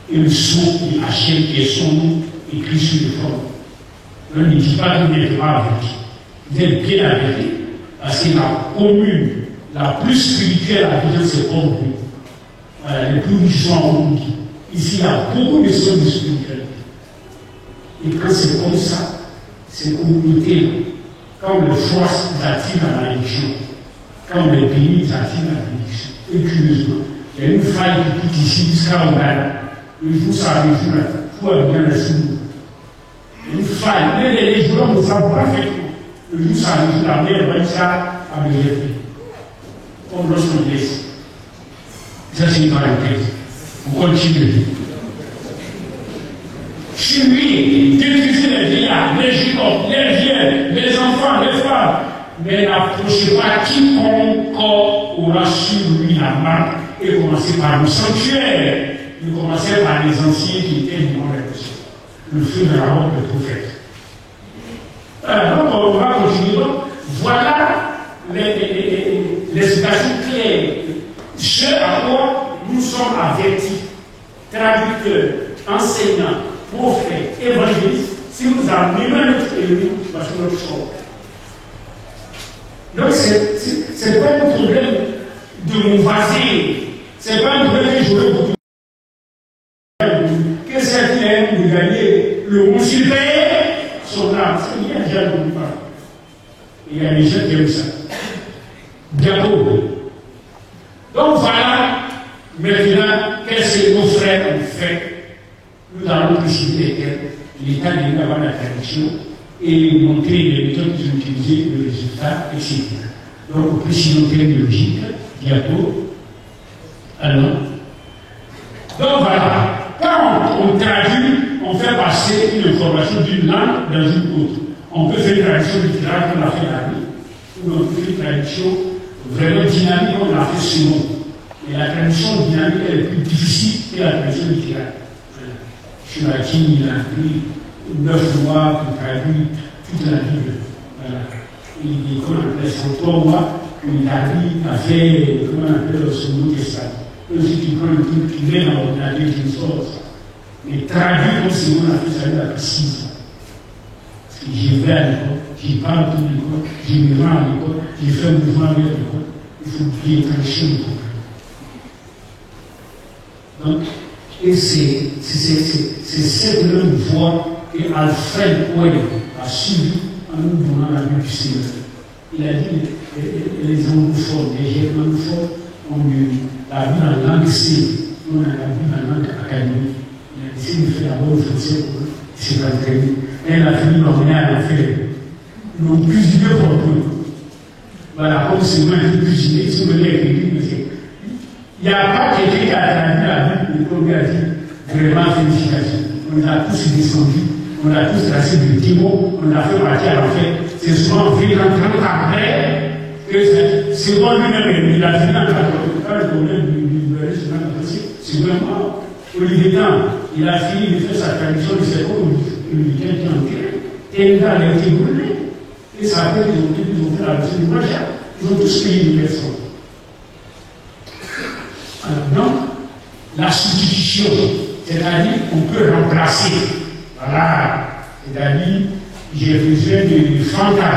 S1: et le son de Hachem qui est son nom écrit sur le front. On ne dit pas qu'il n'est pas avec. Vous êtes bien avec lui. Parce que la commune, la plus spirituelle à la vie, c'est comme vous. Voilà, les plus riches sont en haut. Ici, il y a beaucoup de choses de spiritualité. Et quand c'est comme ça, c'est communauté. Quand le foie attire à la religion, quand les pays attirent à la religion. Et curieusement, il y a une faille qui quitte ici jusqu'à Ouganda. Il faut savoir, il faut bien la soumise. Une faille, mais les gens ne savent pas faire. Le jour ça arrive, la mer va ça à me lever. Comme lorsqu'on laisse. Ça, c'est une parenthèse. On continue. Fumer, détruire les vieillards, les jupons, les vieux, les enfants, les femmes. Mais n'approchez pas quiconque aura sur lui la marque et commencez par le sanctuaire. Il commençait par les anciens qui étaient devant le feu de la mort du prophète. Donc on va continuer. Donc, voilà l'explication claire. Ce à quoi nous sommes avertis, traducteurs, enseignants, prophètes, évangélistes, si nous amenons notre ennemi, parce que notre sort. Donc c'est pas un problème de mon voisin, c'est pas un problème que j'aurais beaucoup. Que c'est clair de gagner le mot Sylvain, son âme. Il y a déjà beaucoup pas. Il y a des gens qui aiment ça. Bientôt. Donc voilà, maintenant, qu'est-ce que nos frères ont fait? Nous allons préciser l'état de d'avoir la traduction et montrer les méthodes qu'ils ont utilisées, le résultat, etc. Donc, précision terminologique, bientôt. Alors, donc voilà. Quand on traduit, on fait passer une information d'une langue dans une autre. On peut faire une traduction littérale comme on l'a fait la vie, ou on peut faire une traduction vraiment dynamique comme on l'a fait souvent. Et la traduction dynamique est plus difficile que la traduction littérale. Chouaki, il a pris 9 mois pour traduire toute la Bible. Voilà. Il appelle son toit, il a fait, comment on appelle son Nouveau Testament. Si tu prends le truc, tu mets dans l'ordinateur, tu sors ça. Mais traduire comme si on a fait ça, il a pris 6 ans. Parce que j'ai vu à l'époque. qui parle de l'école, qui me rend à l'école, qui fait un mouvement vers l'école. Il faut bien trancher le problème. Donc, et c'est cette même voie que Alfred Owen a suivi en nous donnant la Bible du Seigneur. Il a dit les anglophones, les germanophones ont eu la Bible en langue C, on a la Bible en langue académique. Il a décidé de faire d'abord le français pour eux, c'est pas très bien. Et il a fini d'emmener à l'enfer. Ils l'ont cuisiné pour eux. Voilà, comme c'est moi qui cuisiné, si vous voulez écrire, il n'y a pas quelqu'un qui a traduit la Bible, le premier a dit vraiment félicitations. On a tous descendu, on a tous tracé du Timo, on a fait partie à l'enfer. C'est souvent 20 ans, 30 ans après que c'est bon lui-même, il a fini en 40 ans. Le problème du libéralisme, c'est vraiment Olivier Tam, il a fini de faire sa tradition de ses cours, il lui tient en terre, et il a été brûlé. Et ça a fait qu'ils ont fait la leçon du Maja. Ils ont tous payé une personne. Donc, la substitution, c'est-à-dire qu'on peut remplacer. Voilà. C'est-à-dire, j'ai besoin de Fanta.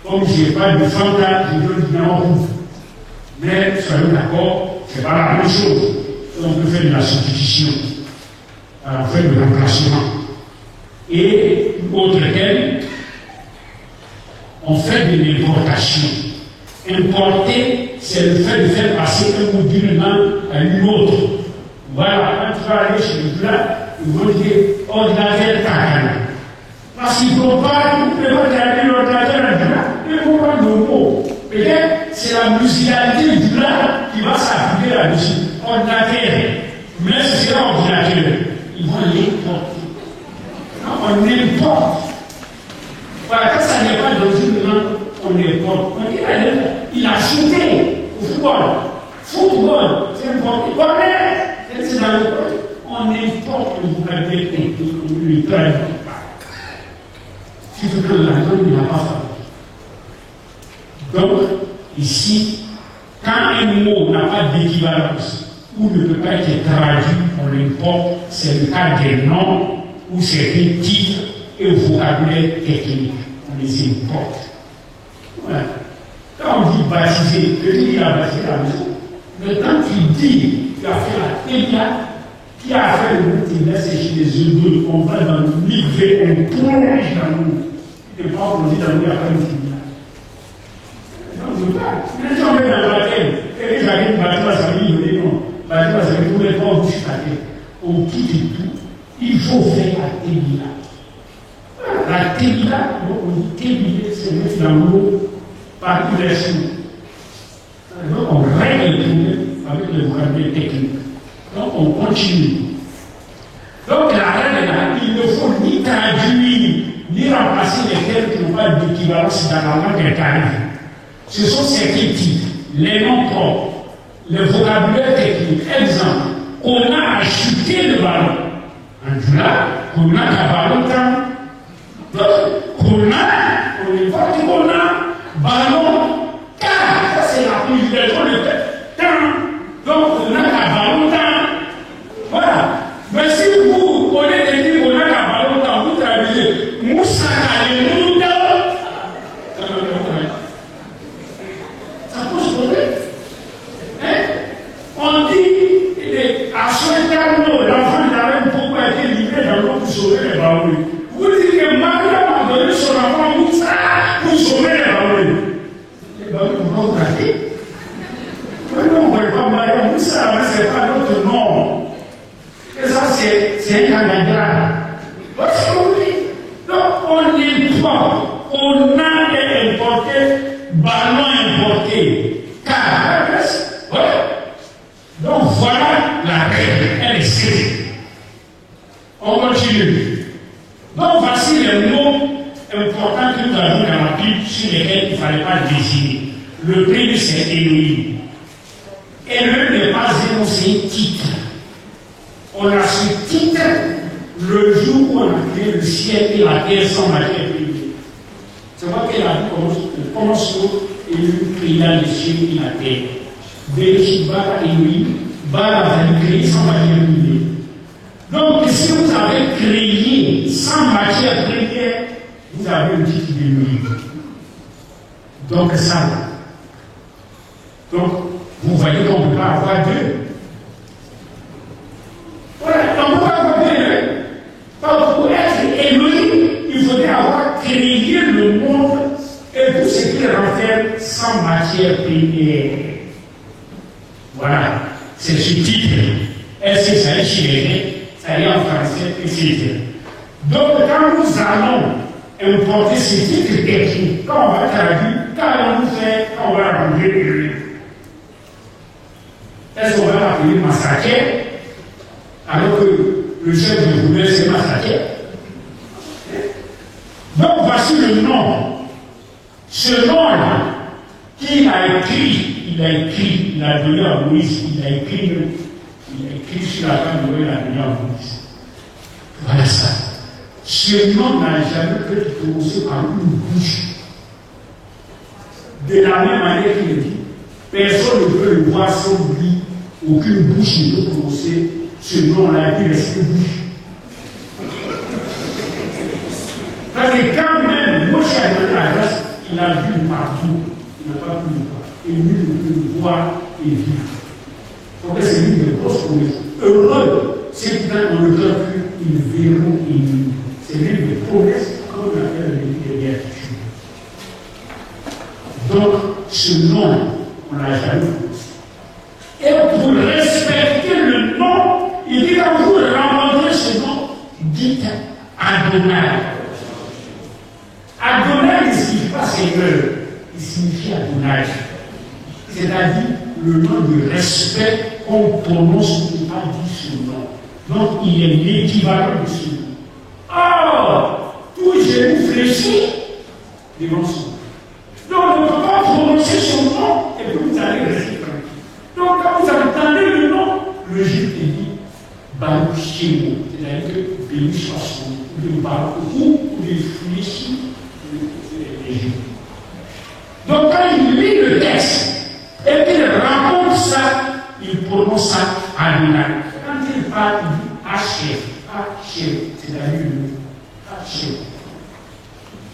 S1: Comme je n'ai pas de Fanta, je donne du Nauru. Mais, soyons d'accord, ce n'est pas la même chose. On peut faire de la substitution. Alors, on fait du remplacement. Et, autre terme, on fait de l'importation. Importer, c'est le fait de faire passer un bout d'une langue à une autre. Voilà, quand tu vas aller chez le plat, ils vont dire ordinateur Takana. Parce qu'ils ne vont pas regarder l'ordinateur à plat, ils ne vont pas le mot. Peut-être c'est la musicalité du plat qui va s'appliquer là-dessus. Ordinateur. Mais ce sera ordinateur. Ils vont l'importer. Non, on importe. Voilà, quand ça n'est pas dans une langue, on importe. On dit, il a shooté au football. Football, c'est important. C'est dans le code. On importe le vocabulaire technique, on ne lui traite pas. Si tu prends la langue, il n'a pas fallu. Donc, ici, quand un mot n'a pas d'équivalence ou ne peut pas être traduit, on l'importe, c'est le cas des noms ou certains titres et le vocabulaire technique. On les importe. Voilà. Quand on dit baptiser, je dis qu'il a baptisé la maison. Mais quand tu dis qu'il a fait la Télia, qui a fait le mot Télia, c'est chez les œufs, on va dans le livre, on plonge dans l'eau. Il n'est pas plongé dans l'eau, il n'y a pas de Télia. Non, je ne veux pas. Les gens mettent dans la terre. Et les gens disent, bâtiment, ça veut dire, non. Bâtiment, ça veut dire, tous les gens bouchent la terre. On quitte tout. Il faut faire la Télia. La Télia, on dit Télia, c'est mettre dans l'eau. Par les sous. Donc on règle le problème avec le vocabulaire technique. Donc on continue. Donc la règle là, il ne faut ni traduire, ni remplacer les termes qui n'ont pas d'équivalence dans la langue incarnée. Ce sont certains types, les noms propres, le vocabulaire technique. Exemple, on a ajouté le ballon. En là, on a un ballon temps. Donc, on est parti qu'on a. Ballon, car ça c'est la conjugaison de temps. Donc on a qu'à ballon temps. Voilà. Mais si vous connaissez des dire qu'on a qu'à ballon temps, vous traduisez Moussa Kalemouda. Ça pose problème. Hein? On dit à ce terme, l'enfant n'avait pourquoi été livré dans l'eau pour sauver les ballons. Vous dites que Marie a donné son enfant Moussa pour sauver les ballons. Les ballons vont rater. Mais non, on ne peut pas Marie Moussa, mais ce n'est pas notre nom. Et ça, c'est un anagramme. Donc, on importe. On a importé, ballon importé. Car, ouais. Donc, voilà la règle. Elle est scrite. On continue. Donc, voici les mots importants que nous avons dans la Bible sur lesquels il ne fallait pas désigner. Le premier, c'est Elohim. Elohim n'est pas énoncé titre. On a ce titre le jour où on a créé le ciel et la terre sans matière première. C'est vrai que la vie commence et il créa les cieux et la terre. Bereshit bara Elohim, bara va créer sans matière première. Donc, si vous avez créé sans matière première, vous vous avez une petite Élohim. Donc ça. Donc, vous voyez qu'on ne peut pas avoir deux. Voilà, on ne peut pas avoir deux. Donc, pour être Élohim, il faudrait avoir créé le monde et tout ce qu'il renferme sans matière première. Voilà, c'est ce titre. Est-ce que ça est chilien? Ça y est en français, etc. Donc, quand nous allons importer ce titre technique, quand on va traduire, quand allons-nous faire, quand on va appeler le livre? Est-ce qu'on va l'appeler massacre alors que le chef de gouvernement c'est massacre? Donc, voici le nom. Ce nom-là, qu'il a écrit, il a donné à Moïse, il a écrit sur la table de Noël, il a donné à Moïse. Voilà ça. Ce nom n'a jamais pu être prononcé par une bouche. De la même manière qu'il le dit, personne ne peut le voir sans lui, aucune bouche ne peut prononcer ce nom-là, et puis rester bouche. Parce que quand même, Moïse a donné la grâce, il a vu partout, il n'a pas pu le voir. Et lui ne peut le voir et vivre. Donc c'est l'une des grosses promesses. Heureux, ceux qui ont le cœur pur, ils verront et vivent. C'est l'une des promesses qu'on appelle les béatitudes. Donc, ce nom, on l'a jamais prononcé. Et pour respecter le nom, il dit quand vous rencontrez ce nom, dites Adonai. Adonai ne signifie pas Seigneur, il signifie Adonai. C'est-à-dire le nom de respect qu'on prononce pour ne pas dire ce nom. Donc, il est l'équivalent de ce nom. Or, tout genou fléchit devant son nom. Donc, on ne peut pas prononcer son nom et puis vous allez rester tranquille. Donc, quand vous entendez le nom, le juif dit Baruch Shemo, c'est-à-dire que béni soit son nom, ou de Baruch, ou de fléchit les juifs. Donc, quand il lit le texte et qu'il rencontre ça, il prononce ça Adonai. Quand il parle, il dit Hachem, c'est-à-dire le mot Hachem.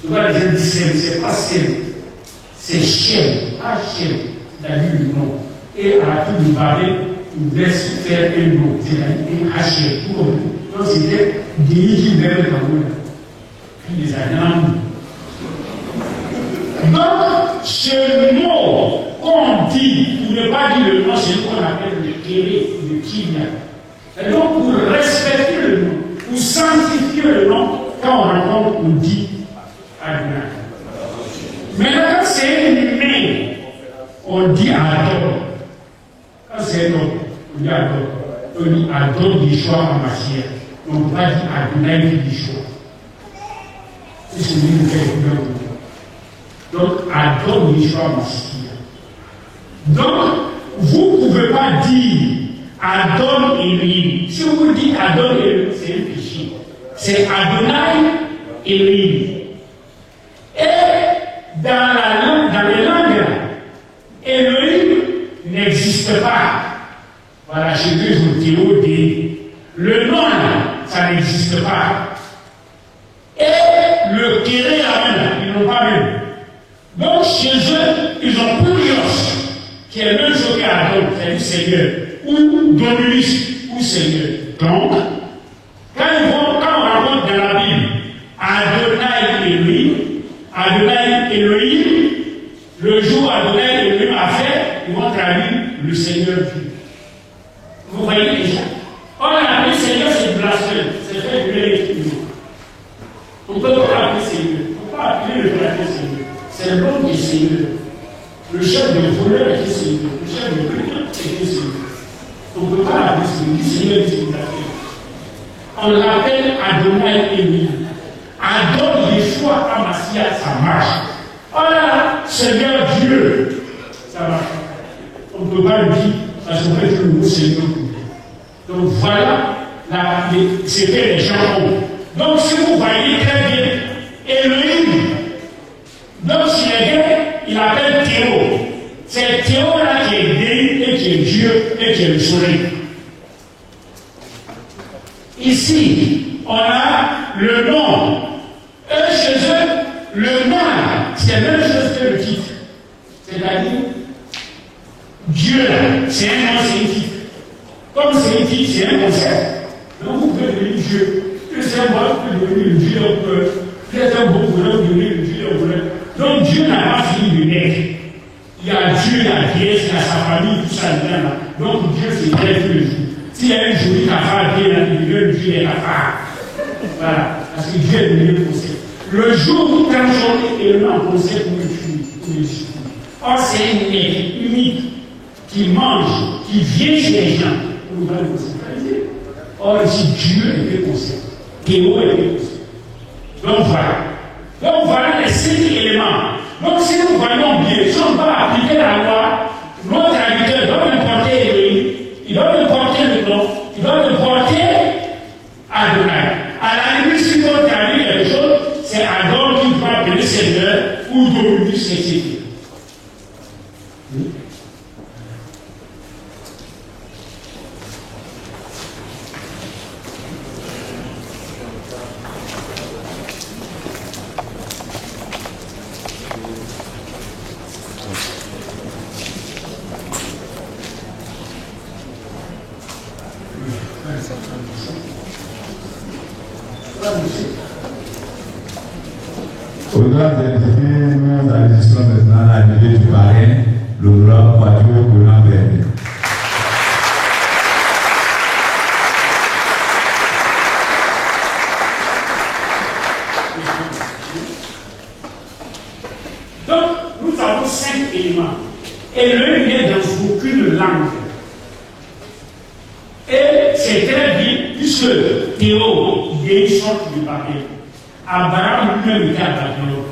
S1: Souvent les gens disent c'est pas Sem, c'est Shem, Hachem, c'est-à-dire le nom. Et à la fin du Babel, il laisse faire un nom, c'est-à-dire Hachem. Donc c'était des qui veulent dans le puis les anames. Donc, ce mot qu'on dit, pour ne pas dire le nom, c'est ce qu'on appelle le kéré, le kinya. Et donc, pour respecter le nom, pour sanctifier le nom, quand on rencontre, on dit Adonai. Maintenant, quand c'est un humain, on dit Adon. Quand c'est un homme, on dit Adon. On dit Adon Yeshua Hamashiach. On ne peut pas dire Adonai Yeshua. C'est celui qui fait le nom. Donc, Adon Yeshua Hamashiach. Donc, vous ne pouvez pas dire Adon Elohim. Si vous dites Adon Elohim, c'est un péché. C'est Adonai Elohim. Et dans les langues, Elohim n'existe pas. Voilà, chez eux, ils ont théodé. Le nom, ça n'existe pas. Et le kéré, ils n'ont pas même. Donc, chez eux, ils ont Kurios, qui est le même chose qu'Adon, c'est-à-dire Seigneur, ou Dominus, ou Seigneur. Donc, quand on rencontre dans la Bible Adonai Elohim, le jour Adonai Elohim a fait, ils vont traduire le Seigneur Dieu. Vous voyez déjà. On a appelé Seigneur, c'est blasphème, c'est fait de l'écriture. On ne peut pas appeler Seigneur, on ne peut pas appeler le blasphème Seigneur. C'est l'homme qui est Seigneur. Le chef de voleur est Seigneur, le chef de criminel est Seigneur. On ne peut pas l'appeler Seigneur, c'est blasphème. On l'appelle Adonai Elohim. Adon Yeshua Hamashiach, ça marche. Oh là, Seigneur Dieu, ça marche. On ne peut pas le dire parce qu'on peut dire le mot Seigneur. Donc voilà, ce que les gens ont. Donc si vous voyez très bien, Elohim, donc s'il est gay, il appelle Théo. C'est Théo là qui est Dieu et qui est Dieu et qui est le soleil. Ici, on a le nom. Eux, chez eux, le nom, c'est la même chose que le titre. C'est-à-dire, Dieu, c'est un nom, c'est un titre. Comme c'est un titre, c'est un concept. Donc vous pouvez devenir Dieu. Que c'est un bon, vous pouvez devenir le Dieu d'empereur. Que c'est un bon bonheur, vous devenez le Dieu d'empereur. Donc Dieu n'a pas fini de naître. Il y a Dieu, il y a Dieu, il y a sa famille, tout ça, là. Donc Dieu, c'est très tous les jours. S'il y a une jolie cafard, il y a le Dieu des cafards. Voilà. Parce que Dieu est devenu le concept. Le jour où transforme élément en concept pour le discours. Or, c'est une être unique qui mange, qui vient chez les gens. On va le conceptualiser. Or, ici, Dieu est le concept. Théo est le concept. Donc voilà les 5 éléments. Donc si nous voyons bien, si on va appliquer la loi, notre habiteur doit me porter Elohim, il doit me porter le nom, il doit me porter Adonai. À la limite, si on traduit quelque chose, c'est Adon qui doit appeler Seigneur ou Dominus, etc.
S2: Au-delà des films, la gestion maintenant, la levée du parrain, le roi Quadio Conan Verne.
S1: Donc, nous avons 5 éléments. Et l'un n'est dans aucune langue. Et c'est très bien, puisque Théo, il y a une sorte de papier. Abraham lui-même était à Babylone.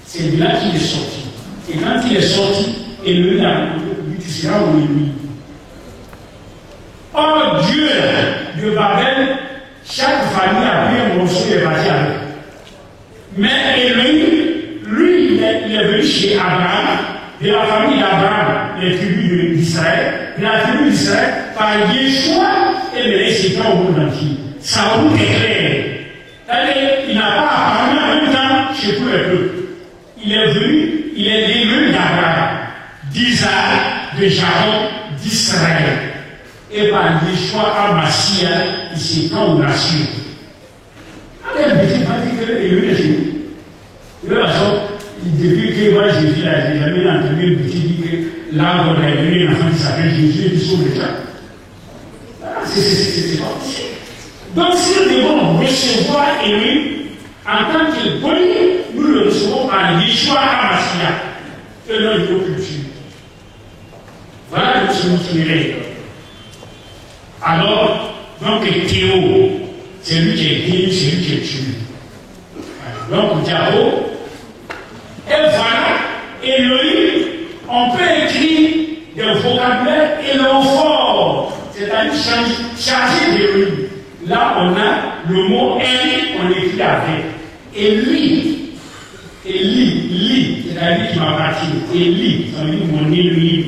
S1: C'est de là qu'il est sorti. Et quand il est sorti, et lui a dit, tu seras au ennemi. Or, Dieu de Babel, chaque famille a pris un morceau et est parti avec. Mais lui, il est venu chez Abraham, de la famille d'Abraham, les tribus d'Israël, de la tribu d'Israël, par Yeshua, et maintenant c'est pas au monde entier. Sa route est claire. Il n'a pas apparu en même temps chez tous les peuples. Il est venu, il est l'élu d'Abraham, d'Isaac, de Jacob, d'Israël. Et par Yeshua Amassia, il s'étend aux nations. Alors, il ne pas dit que l'élu est chez nous. De toute façon, depuis que moi j'ai vu la jamais entendu le petit dit que là on a venu un enfant qui s'appelle Jésus et qui sauve les gens. C'est pas possible. Donc si nous devons recevoir Élie en tant que poli, nous le recevons par Yeshua Amassia, et non une autre culture. Voilà le second règle. Alors, donc Théo, c'est lui qui est guéri, c'est lui qui est tué. Donc Diabo, et voilà, Elohim, on peut écrire des vocabulaires éloquents, c'est-à-dire chargé d'Elohim. Là, on a le mot Eli, on écrit avec. Eli, c'est-à-dire qui m'appartient. Eli, ça veut dire mon Elohim.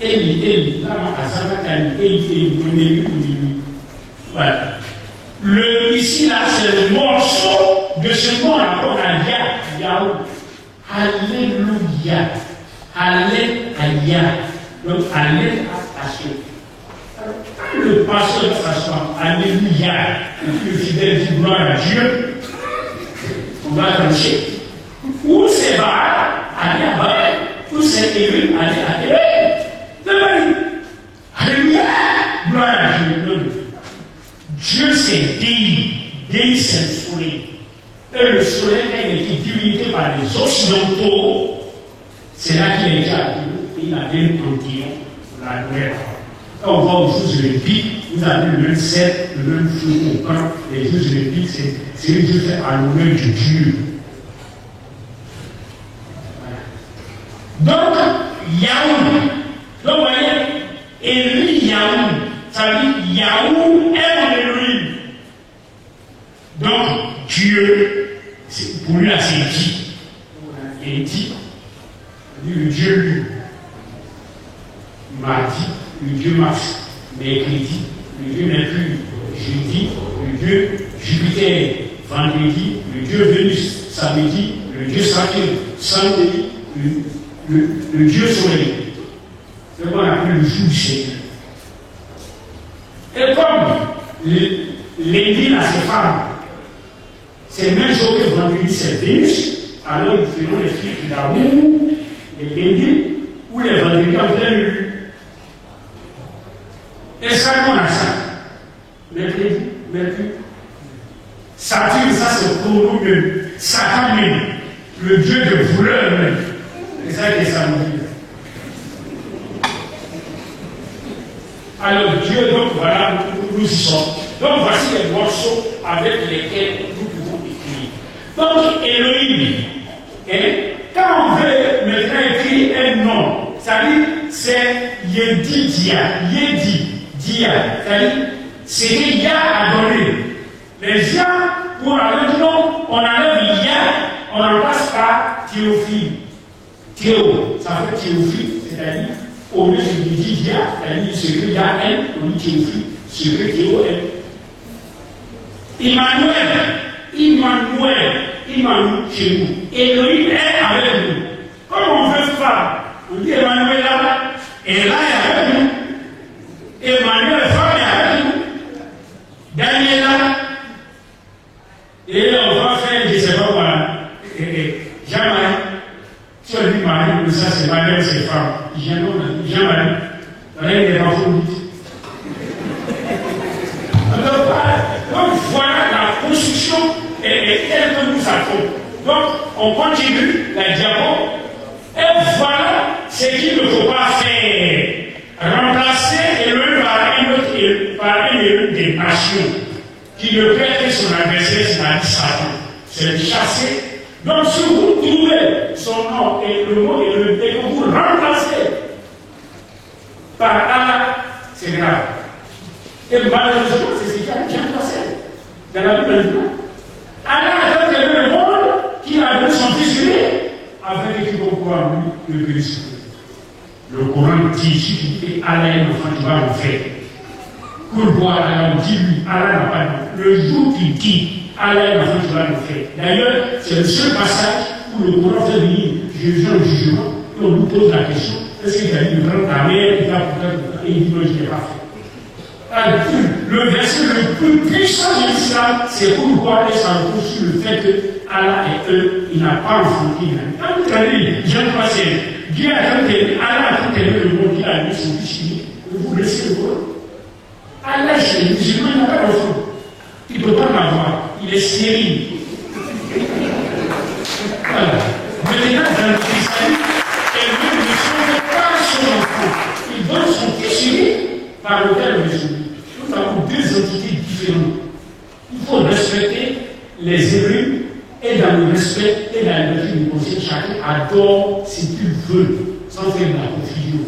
S1: Eli, là, à Sabatani, Eli, mon Elohim. Voilà. Ici, là, c'est le morceau de ce mot rapport à Yahweh. Alléluia. Alléluia. Donc, Alléluia. Le pasteur s'assoit, Alléluia, le fidèle dit gloire à Dieu, on va trancher. Où c'est Baal, allez à Baal, où c'est Élu, allez à Élu. Alléluia, gloire à Dieu. Dieu c'est Dei c'est le soleil. Et le soleil a été divinité par les Occidentaux, c'est là qu'il a été activé, il a donné un Antillon pour la guerre. Quand on va aux Jeux olympiques, vous avez le même set, le même feu au pain. Les Jeux olympiques, c'est une chose faite à l'honneur de Dieu. Voilà. Donc, Yahweh. Donc, vous voyez, Élie Yahweh, ça veut dire Yahweh est mon Elohim. Donc, Dieu, pour lui, là, c'est dit. Il est dit, le Dieu lui, mardi, le Dieu Mars, mercredi, le Dieu Mercure, jeudi, le Dieu Jupiter, vendredi, le Dieu Vénus, samedi, le Dieu Saturne, samedi, le Dieu Soleil. C'est ce qu'on appelle le jour du Seigneur. Et comme lundi, là, c'est femme, c'est le même jour que vendredi, c'est Vénus, alors nous faisons les filles d'amour, les lundis ou les vendredis en pleine lune. Et ça, on a ça. Mercure. Saturne, ça c'est pour nous même. Satan même, le dieu de voleur même. C'est ça que ça nous dit. Alors Dieu, donc voilà, nous y sommes. Donc voici les morceaux avec lesquels nous pouvons écrire. Donc Elohim, quand on veut maintenant écrire un nom, ça dit c'est Yedidia, Dia, c'est-à-dire c'est qu'il y a à donner. Les gens, pour enlever le nom, on enlève Ya, on remplace par Théophile. Théo, ça fait Théophile, c'est-à-dire au lieu de Dia, c'est-à-dire ce que Ya N, on dit Théophile, ce que Théo M. Emmanuel chez nous. Elohim est avec nous. Comme on veut femme, on dit Emmanuel là, et là est avec nous. Emmanuel femme est avec nous. Daniel là, et on va faire, je ne sais pas quoi, Jean-Marie, si on dit Marie, ça c'est Marie, c'est femme. Jean-Marie, il est pas fou. Donc voilà la construction telle que nous avons. Donc on continue la diapo et voilà ce qu'il ne faut pas faire. Remplacer Elohim par un Elohim des nations qui ne peut être son adversaire, c'est-à-dire Satan. C'est le chasser. Donc si vous trouvez son nom et le mot Elohim et que vous remplacez par Allah, c'est grave. Et malheureusement, c'est ce qui a bien passé dans la Bible. Allah a fait le monde qui a donné son fils unique avec qui on croit en lui le Christ. Le Coran dit, si tu dis Allah est l'enfant, tu vas le faire. Pour voir Allah, on dit lui, Allah n'a pas dit. Le jour qu'il dit Allah est l'enfant, tu vas le faire. D'ailleurs, c'est le seul passage où le Coran fait venir Jésus en jugement, et on nous pose la question, est-ce qu'il a dit de prendre ta mère et ta putain, et il dit non, je ne l'ai pas fait. Le verset le plus puissant de l'islam, c'est pour voir et ça repose sur le fait que Allah est eux, il n'a pas enfanté. Quand vous allez, Jean Pascal, Dieu a tant aimé, Allah a tant aimé le monde qu'il a mis son fils unique. Vous laissez le monde. Allah, chez les musulmans, il n'a pas d'enfant. Il ne peut pas l'avoir. Il est stérile. Voilà. Maintenant, dans le christianisme, elle ne sauve pas son enfant. Il donne son fils unique par lequel on est soumis. Nous avons deux entités différentes. Il faut respecter les élus et dans le respect et dans le respect du conseil, chacun adore si tu veux, sans faire de la confusion.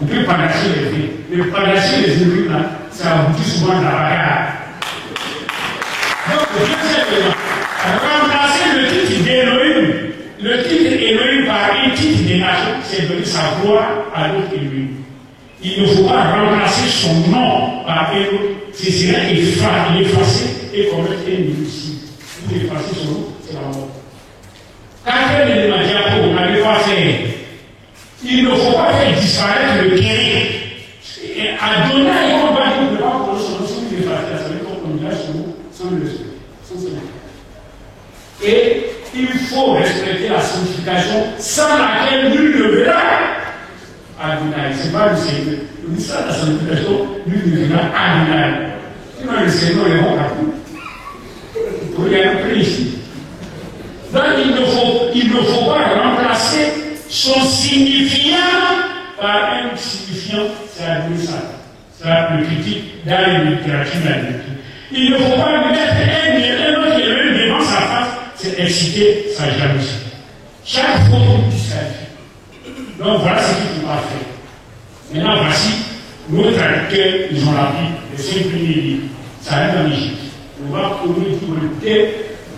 S1: On peut panacher les faits. Mais panacher les élus, là, ça aboutit souvent à la bagarre. Donc, remplacer le titre d'Elohim, le titre Elohim par un titre des nations, c'est donner sa gloire à l'autre Elohim. Il ne faut pas remplacer son nom par Elohim. Ce serait effacer et commettre un homicide. Vous effacez son nom, c'est la mort. Quatrième élément diapo, on n'avait pas fait. Il ne faut pas faire disparaître le guerrier. Adonai, on va dire, on ne peut pas prendre son nom sans l'effacer. Ça veut dire qu'on dira son nom sans le respecter. Et il faut respecter la sanctification sans laquelle nul ne verra Adonai. Ce n'est pas le Seigneur. Nous disons la sanctification, nul ne verra Adonai. Sinon le Seigneur est bon partout. Pour y aller ici. Donc il ne faut pas remplacer son signifiant par un signifiant, c'est Adonai. Ça le critique dans les littératures d'Adonai. Il ne faut pas lui mettre un autre Elohim devant sa face, c'est exciter sa jalousie. Chaque fois qu'on disqualifie. Donc voilà ce qu'il ne faut pas faire. Maintenant, voici nos traducteurs, ils ont la Bible, les 5 premiers livres. Ça arrive en Égypte. On va trouver une bibliothèque.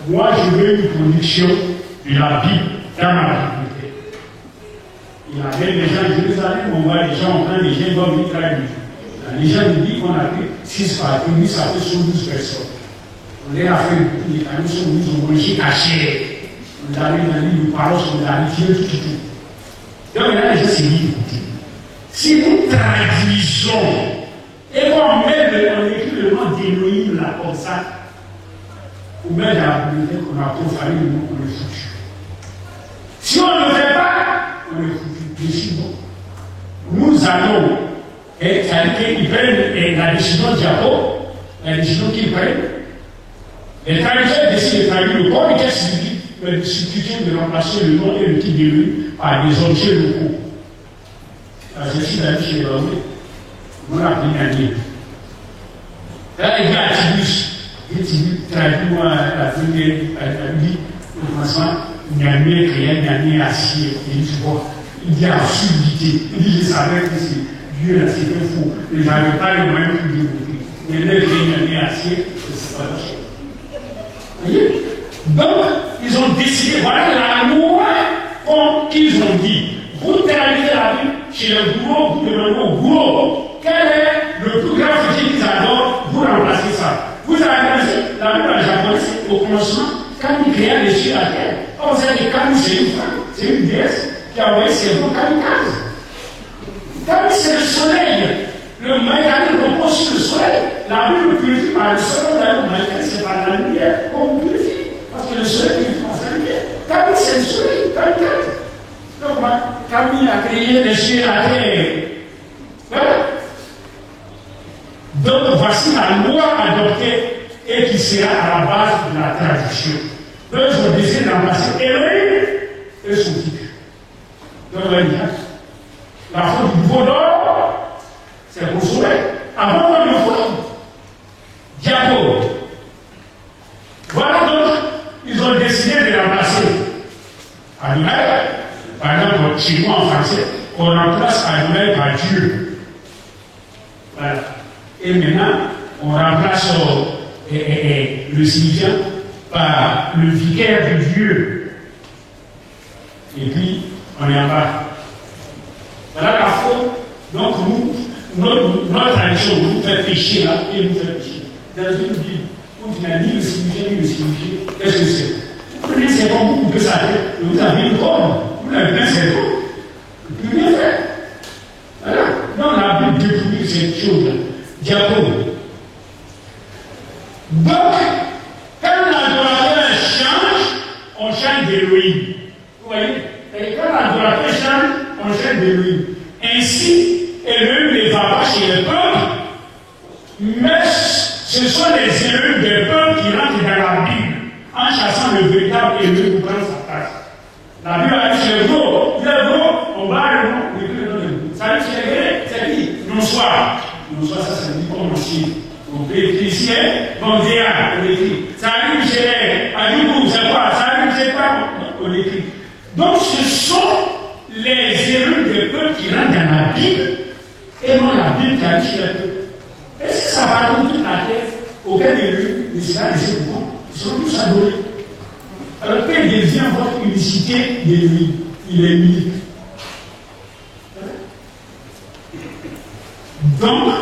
S1: Moi, je veux une production de la Bible dans ma bibliothèque. Il y a même des gens de Jérusalem, on voit les gens en train de les gens traduire. Les gens nous disent qu'on a pris 6 parties, ça fait 12 personnes. On les a fait, les canaux sont mis au manger caché. On a mis dans l'île de Paros, on a mis tout. Donc là, les gens s'est mis d'écouter. Si nous traduisons, et qu'on met on écrit le nom d'Élohim là comme ça, ou même dans la bibliothèque, on a profané le nom, on est foutu. Si on ne le fait pas, on est foutu. Décidons. Nous allons, c'est-à-dire qu'ils prennent la décision de Jacob, la décision qu'ils prennent. Les traducteurs décident de traduire le corps, mais qu'est-ce qu'ils disent? La discussion de remplacer le nom et le titre de lui par des objets locaux. Je suis allé chez l'homme, on a pris un livre. Là, il y a Tibus traduit-moi la première, au commencement, il y a un mec, il y a un acier, et tu vois, il y a absurdité. Il dit, je savais que c'est Dieu, là, c'était faux. Mais j'avais pas les moyens pour développer. Il y a un mec, il y a un acier, c'est pas la chose. Vous voyez? Donc, ils ont décidé, voilà la loi qu'ils ont dit. Vous traduisez la Bible chez le gourou, vous demandez au gourou, quel est le plus grand futur qu'ils adorent, vous remplacez ça. Vous avez regardé la Bible en japonais, au commencement, quand il créa les cieux et la terre. On sait que Kami, c'est une femme, c'est une déesse qui a envoyé ses mots kamikaze. Kami, c'est le soleil. Le mécanisme repose sur le soleil. La Bible purifie par le soleil, le mécanisme c'est par la lumière qu'on purifie. Parce que le soleil purifie par sa lumière. Kami, c'est le soleil, kamikaze. Donc, Kami a créé les cieux et la terre. Voilà. Donc, voici la loi adoptée et qui sera à la base de la traduction. Donc, ils ont décidé de remplacer Elohim et son titre. Donc, la faute du veau d'or, c'est pour soleil. Avant, il faut Diabo. Voilà donc, ils ont décidé de remplacer Adonai. Par exemple, chez nous en français, on remplace Adonai par Dieu. Voilà. Et maintenant, on remplace le signifiant par le vicaire de Dieu. Et puis, on est en bas. Voilà la faute. Donc, notre tradition nous fait pécher là et nous fait pécher. Dans une Bible, où il n'y a ni le signifiant ni le signifié, qu'est-ce que c'est? Vous prenez ces bons, vous pouvez s'arrêter, et vous avez une corne. Vous avez bien ces bons. Vous pouvez rien faire. Voilà. Donc, la Bible découvre cette chose-là. Diabo. Donc, quand l'adorateur change, on change d'Élohim. Vous voyez? Et quand l'adorateur change, on change d'Élohim. Ainsi, Élohim ne va pas chez les peuples, mais ce sont les Élohim des peuples qui rentrent dans la Bible en chassant le véritable Élohim pour prendre sa place. La Bible a dit chez les gros, on va le nom, on écrit le nom de Dieu. Ça dit chez les Grecs, c'est qui? Non-soir. Non-soir, ça dit comme aussi. On peut écrire ici, bon dia, on écrit. Ça arrive chez les Adibou, c'est quoi? Ça arrive chez quoi? On écrit. Donc ce sont les Élohim des peuples qui rentrent dans la Bible et non la Bible qui arrive chez les peuples. Est-ce que ça va dans toute la terre? Aucun Élohim ne sera laissé pour moi. Ils seront tous adorés. Alors quelle devient votre unicité d'Élohim? Il est unique. Donc,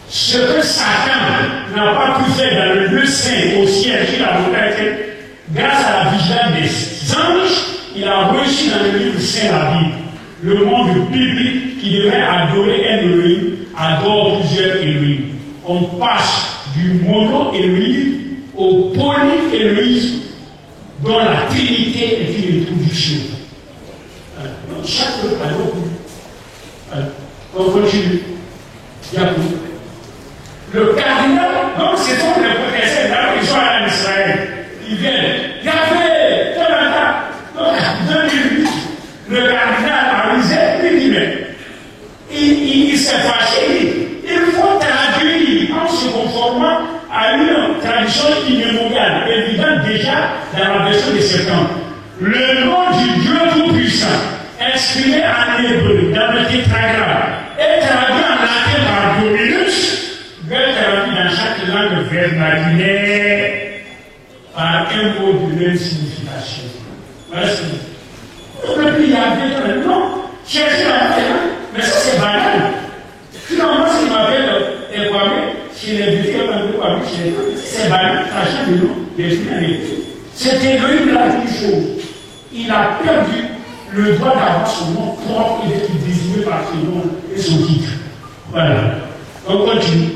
S1: ce que Satan n'a pas pu faire dans le lieu saint au ciel, sur la montagne, grâce à la vigilance des anges, il a reçu dans le livre saint la Bible. Le monde biblique qui devrait adorer un Elohim adore plusieurs Elohim. On passe du mono-Elohim au poly-Elohisme, dont la Trinité est une introduction. Donc chaque peuple adore plus. On continue. Le cardinal, donc c'est sont les protestants, là, ils sont allés en Israël. Ils viennent. Yahvé, donc, 2008, le cardinal a risé, il dit, mais il s'est fâché, il faut traduire en se conformant à une tradition immémoriale, évidente déjà dans la version de septembre. Le nom du Dieu Tout-Puissant, exprimé en hébreu, dans le tétragramme, est traduit en latin par Dominus, traduit dans chaque langue vernaculaire par un mot de même signification. Voilà ce que le pays a dit, non, cherchez la paix, mais ça c'est banal. Finalement, s'il m'appelle Kwame, chez les British, c'est banal, ça change de nom, c'était Elohim la même chose. Il a perdu le droit d'avoir son nom propre et d'être désigné par son nom et son titre. Voilà. On continue.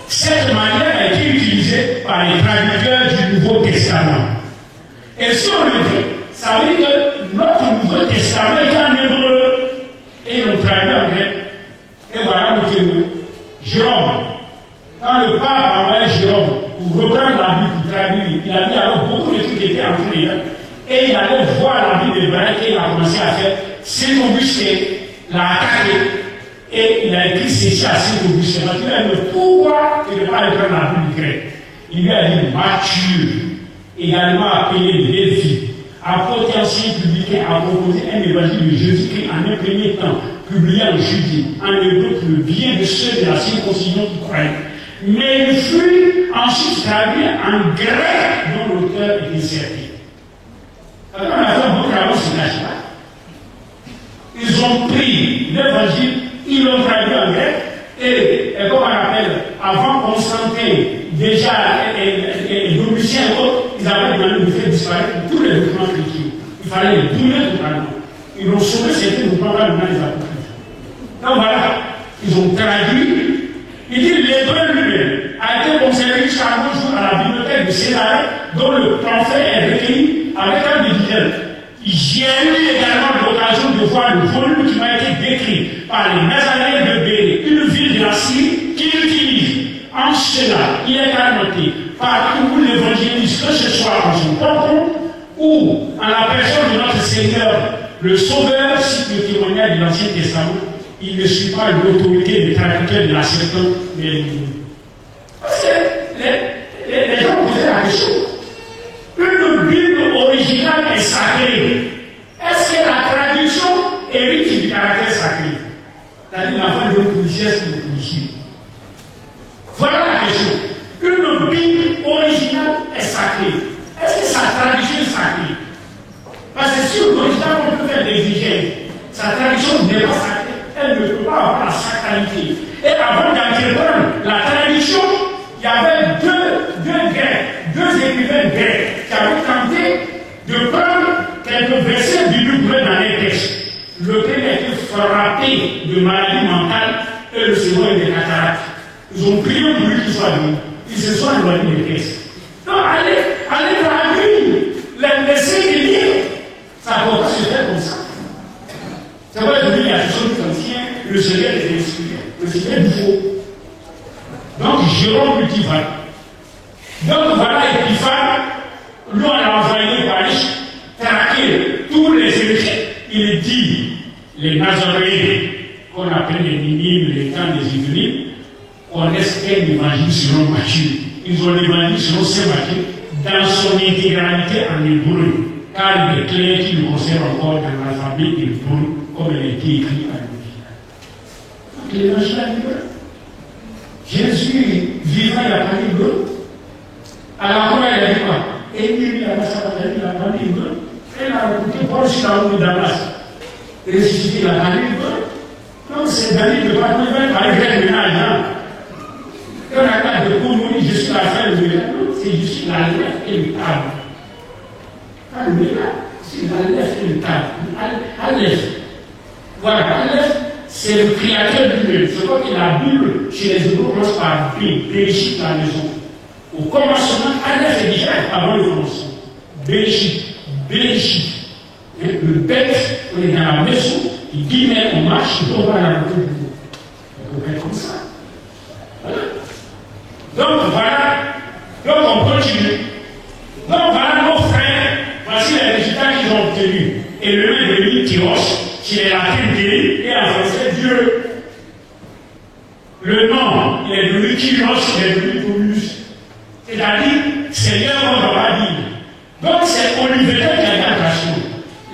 S1: Cette manière a été utilisée par les traducteurs du Nouveau Testament. Et si on le dit, ça veut dire que notre Nouveau Testament est en hébreu et on traduit en grec. Et voilà le témoin. Jérôme. Quand le pape envoyait Jérôme pour reprendre la Bible, pour traduire, il a dit alors beaucoup de trucs qui étaient en train de dire. Et il allait voir la Bible hébraïque et il a commencé à faire Saint-Augustin l'a attaqué. Et il a écrit ceci à Saint-Augustin. Il a dit pourquoi il ne va pas prendre la Bible grecque? Il lui a dit Matthieu, également appelé Lévi, apôtre ancien publicain, a proposé un évangile de Jésus-Christ en un premier temps, publié en Judée, en hébreu pour le bien de ceux de la circoncision qui croyaient. Mais il fut ensuite traduit en grec dont l'auteur était certain. Alors, on a fait beaucoup de travaux sur là. Ils ont pris l'évangile, ils l'ont traduit en grec, et comme on appelle, avant Constantin, déjà, et Domitien et autres, ils avaient demandé de faire disparaître tous les documents chrétiens. Il fallait les brûler totalement. Ils ont sauvé certains documents dans les apôtres. Donc voilà, ils ont traduit. Il dit l'hébreu lui-même a été conservé jusqu'à nos jours à la bibliothèque de Césarée, dont le prophète est recueilli avec un dizaine. J'ai eu également l'occasion de voir le volume qui m'a été décrit par les Nazaréens de Béré, une ville de la Syrie qui l'utilise. En cela, il est annoté partout où l'évangéliste, que ce soit en son propre ou en la personne de notre Seigneur, le Sauveur, cite le témoignage de l'Ancien Testament, il ne suit pas l'autorité des traducteurs de la serpente, mais parce que les gens posaient la question. Une Bible originale est sacrée. Est-ce que la traduction hérite du caractère sacré? C'est-à-dire la fin de policier, c'est le policier. Voilà la question. Une Bible originale est sacrée. Est-ce que sa traduction est sacrée? Parce que si l'original, on peut faire des exigences, sa traduction n'est pas sacrée. Elle ne peut pas avoir la sacralité. Et avant d'entreprendre la traduction, il y avait deux écrivains grecs qui avaient tenté de prendre quelques versets bibliques dans les textes. Le premier a été frappé de maladie mentale et le second est de cataracte. Ils ont prié pour lui qu'il soit venu. Ils se sont éloignés des textes. Donc allez traduire les signes de livres. Ça ne peut pas se faire comme ça. Ça va devenir la chose ancienne, le Seigneur est exclu, le Seigneur du faux. Donc Jérôme Multival. Donc voilà Épiphane, lui on a envoyé par traquer tous les écrits. Il dit les Nazaréens, qu'on appelle les minimes, les temps des Églises, connaissent un évangile selon Matthieu. Ils ont l'évangile selon Saint Matthieu dans son intégralité en hébreu, car il est clair qu'il le conserve encore dans l'alphabet hébreu, comme il a été écrit à l'origine. Donc l'évangile est hébreu. Jésus vivant, il a parlé hébreu. À la fin, il a dit quoi? Et il a parlé hébreu. Et il a écouté Paul sur la route de Damas. Ressuscité, il a parlé hébreu. Donc c'est David de parler grec maintenant. Quand on a pas de communier, je suis la fin de l'État, c'est juste la lettre et le table. Pas le métal, c'est la lettre et le table. Aleph. Voilà, Aleph, c'est le créateur lui-même. C'est quoi que la Bible, chez les Hébreux, commence par B, Béchit, la maison. Au commencement, Aleph est déjà avant le commencement. Béchit. Le bête, on est dans la maison, il dit, mais on marche, on va à la côté du bout. On peut faire comme ça. Voilà. Donc voilà, donc on continue. Donc voilà nos frères, voici les résultats qu'ils ont obtenus. Et le nom est devenu Théos, chez les latins Dieu, et en français Dieu. Le nom, il est devenu Kyros, il est devenu Paulus. C'est-à-dire, Seigneur, on ne va pas dire. Donc c'est Olivier qui a dit attention.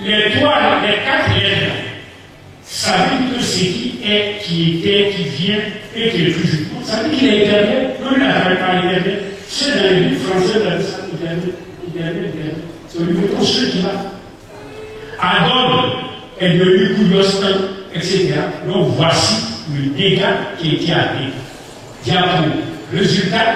S1: Les trois, les quatre lettres, ça veut dire que ce qui est, qui était, qui vient et qui est toujours. Ça veut dire qu'il est éternel, non, il n'a pas éternel. C'est dans les livres français, dans le éternel. C'est Olivier pour ceux qui va. Adon est devenu Kouyostan, etc. Donc voici le dégât qui était à terre. Diable. Résultat,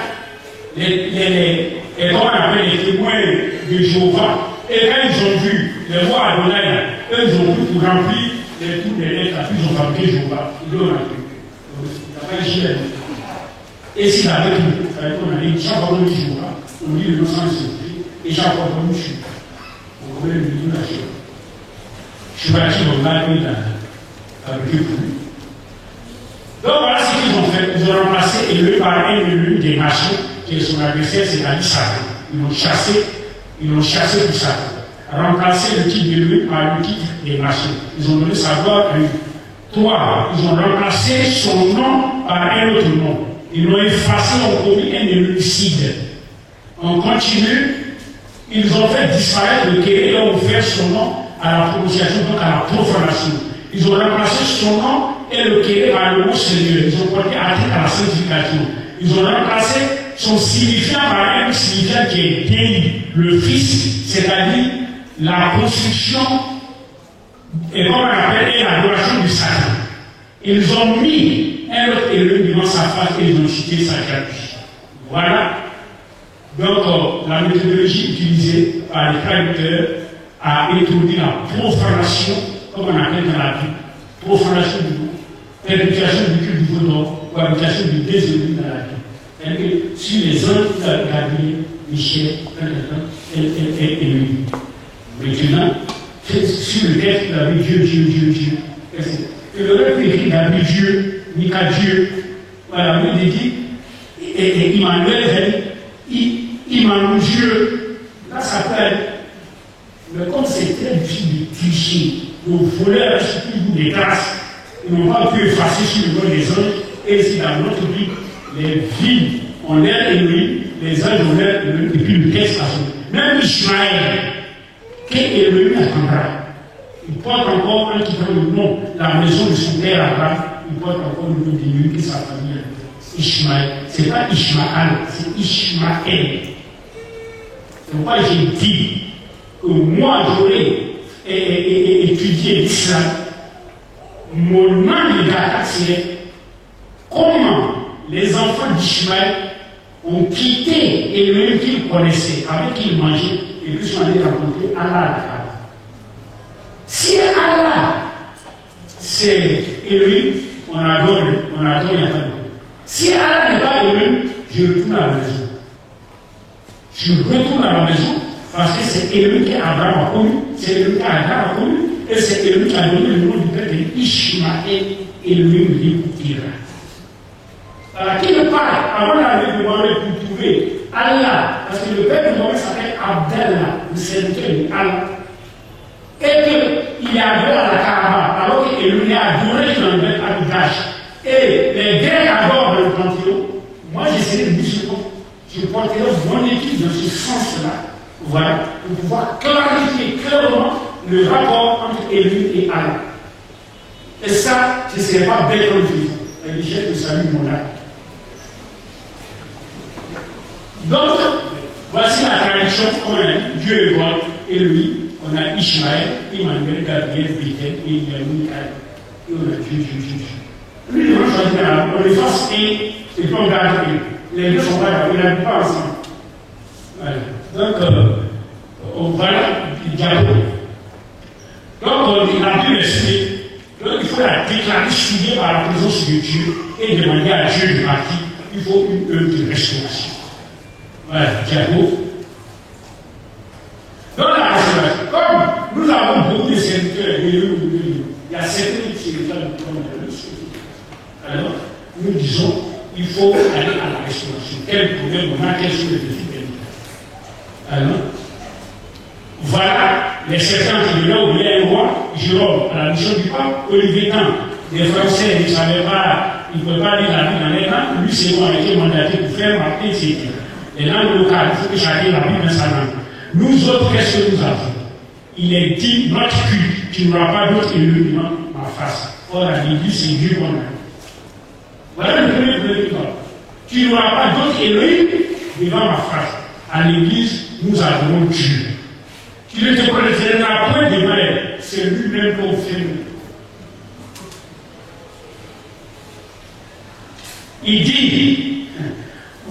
S1: comment on appelle les témoins de Jéhovah. Et quand ils ont vu les rois Adonai, eux, ils ont vu pour remplir toutes les lettres, ils ont fabriqué Jéhovah. Ils l'ont rempli. Il n'y a pas de gilet. Et s'il avait tout, on a dit, chaque fois qu'on dit Jéhovah, on dit le nom sans le et chaque fois qu'on dit Jéhovah. On voulait lui dire la chose. Je suis parti au mal, il a fabriqué pour lui. Donc voilà ce qu'ils ont fait. Ils ont remplacé Élu par un élu des machins qui est son adversaire, c'est-à-dire Satan. Ils l'ont chassé pour Satan. Remplacé le titre d'élu par le titre des machins. Ils ont donné sa gloire à lui. 3. Ils ont remplacé son nom par un autre nom. Ils l'ont effacé, ont commis un élucide. On continue. Ils ont fait disparaître le Kéé et ont offert son nom à la prononciation, donc à la profanation. Ils ont remplacé son nom et le Kéé par le mot Seigneur. Ils ont porté atteinte à la sanctification. Ils ont remplacé son signifiant par un signifiant qui est Déi, le Fils, c'est-à-dire la construction, et comme on appelle, et l'adoration du Satan. Ils ont mis un autre élu devant sa face et ils ont cité sa jalousie. Voilà. Donc, la méthodologie utilisée par les traducteurs a introduit la profanation, comme on appelle dans la Bible, profanation du mot, perpétuation du culte du vaudor, ou habitation du désobéi dans la Bible. C'est-à-dire que sur les anges, Gabriel, Michel, et lui. Maintenant, sur le texte, il avait Dieu. Et le reste écrit Gabriel Dieu, Mika Dieu. Voilà, il dit, et Emmanuel, Emmanuel Dieu. Là, ça peut être. Mais comme c'est très difficile de tricher, nos voleurs surtout des traces, ils n'ont pas pu effacer sur le nom des anges, et ici dans notre Bible, les villes ont l'air Élohim, les anges ont l'air Élohim, et puis le texte a son. Même Ishmaël, qu'Élohim attendra, il porte encore un qui prend le nom, la maison de son père Abraham, il porte encore le nom d'Élohim et sa famille. Ishmaël, c'est pas Ishmaël, c'est Ishmaël. C'est pourquoi j'ai dit que moi j'aurais étudié l'islam. Mon nom de data, c'est comment les enfants d'Ishmaël ont quitté Élohim qu'ils connaissaient, avec qui ils mangeaient, et puis sont allés rencontrer Allah. Si Allah, c'est Élohim, on adore, il n'y a pas de. Si Allah n'est pas Élohim, je retourne à la maison. Je retourne à la maison parce que c'est Élohim qu'Abraham a connu, c'est Élohim qu'Abraham a connu, et c'est Élohim qui a donné le nom du père de Ishmaël, Élohim l'écoutira. Alors, qui ne parle avant d'aller demander pour trouver Allah, parce que le père de Mohamed s'appelle Abdallah, le serviteur d'Allah, et qu'il est adoré à la Kaaba, alors qu'Élohim est adoré dans le habitage. Et les Grecs adorent le Panthéon. Moi, j'essaie de musulman. Je porterai mon étude dans ce sens-là, voilà, pour pouvoir clarifier clairement le rapport entre Élohim et Allah. Et ça, ce ne serait pas bête comme je dis. L'échelle de salut mon âme. Donc, voici la tradition qu'on a dit, Dieu est bon, et lui, on a Ishmaël, Emmanuel, Gabriel, Bethel, et Mikaël. Et on a Dieu. Lui, on les force et on garde les deux sont pas là, ils n'habitent pas ensemble. Voilà. Donc, voilà le dialogue. Donc, la Bible explique. Donc, il faut la déclarer suivie par la présence de Dieu et demander à Dieu de partir. Il faut une œuvre de restauration. Voilà, dialogue. Dans la restauration, comme nous avons beaucoup de serviteurs, il y a certains serviteurs qui ont alors, nous disons, il faut aller à la restauration. Quel problème on a, quels sont les défis de alors, voilà les serpents qui venaient au bien roi, Jérôme, à la mission du pape, Olivier Tan, les Français ne savaient pas, ils ne pouvaient pas lire la Bible dans les langues, lui c'est moi qui a été mandaté pour faire marquer, etc. Les langues locales, il faut que chacun la Bible dans sa langue. Nous autres, qu'est-ce que nous avons? Il est dit, notre culte, tu n'auras pas d'autre élu devant ma face. Or, à l'église, c'est Dieu qu'on a. Voilà le premier problème. Tu n'auras pas d'autre Élohim devant ma face. À l'église, nous adorons Dieu. Tu ne te connaîtras point devant elle. C'est lui-même qu'on fait. Il dit,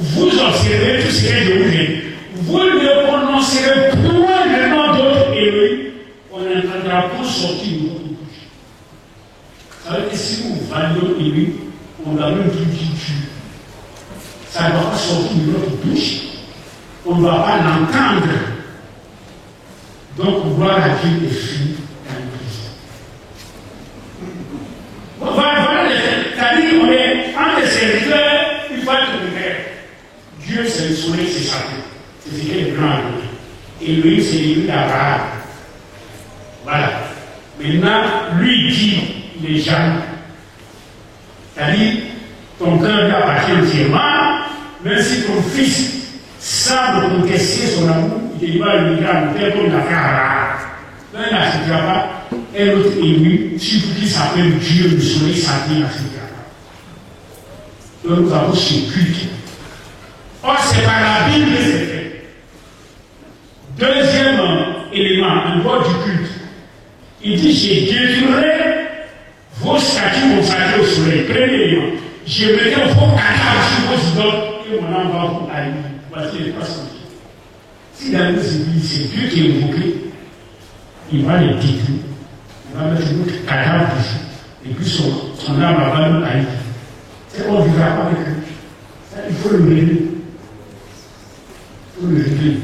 S1: vous observerez tout ce que je vous dis. Vous ne prononcerez point le nom d'autre Elohim, on n'entendra pas sortir de votre bouche. Ça veut dire que si vous validez Elohim, on va même plus dire Dieu. Ça ne va pas sortir de notre bouche. On ne va pas l'entendre. Donc, gloire à Dieu est fini dans l'Église. Voilà, c'est-à-dire qu'on est entre les serviteurs, il faut être ouvert. Dieu, c'est le soleil, c'est Satan. C'est ce qu'il est blanc. Et lui, c'est l'Église d'Abraham. Voilà. Maintenant, lui dit les gens, c'est-à-dire, ton cœur lui appartient entièrement, même si ton fils semble contester son amour, il va lui dire à mon père comme il a fait à Abraham. Là, il n'acceptera pas un autre élu, surtout qui s'appelle Dieu, le soleil, Satan, il n'acceptera pas. Donc nous avons ce culte. Or, c'est par la Bible que c'est fait. Deuxième élément, en dehors du culte, il dit, je détruirai vos statues consacrées au soleil. Premier élément, je mettrai vos cadavres sur vos idoles et mon âme va vous haïr. Voici les trois solutions. Si dans nos églises, c'est Dieu qui est invoqué, il va les détruire. Il va mettre notre cadavre dessus. Et puis son âme va nous haïr. C'est qu'on ne vivra pas avec lui. Ça, il faut le régler. Il faut le régler.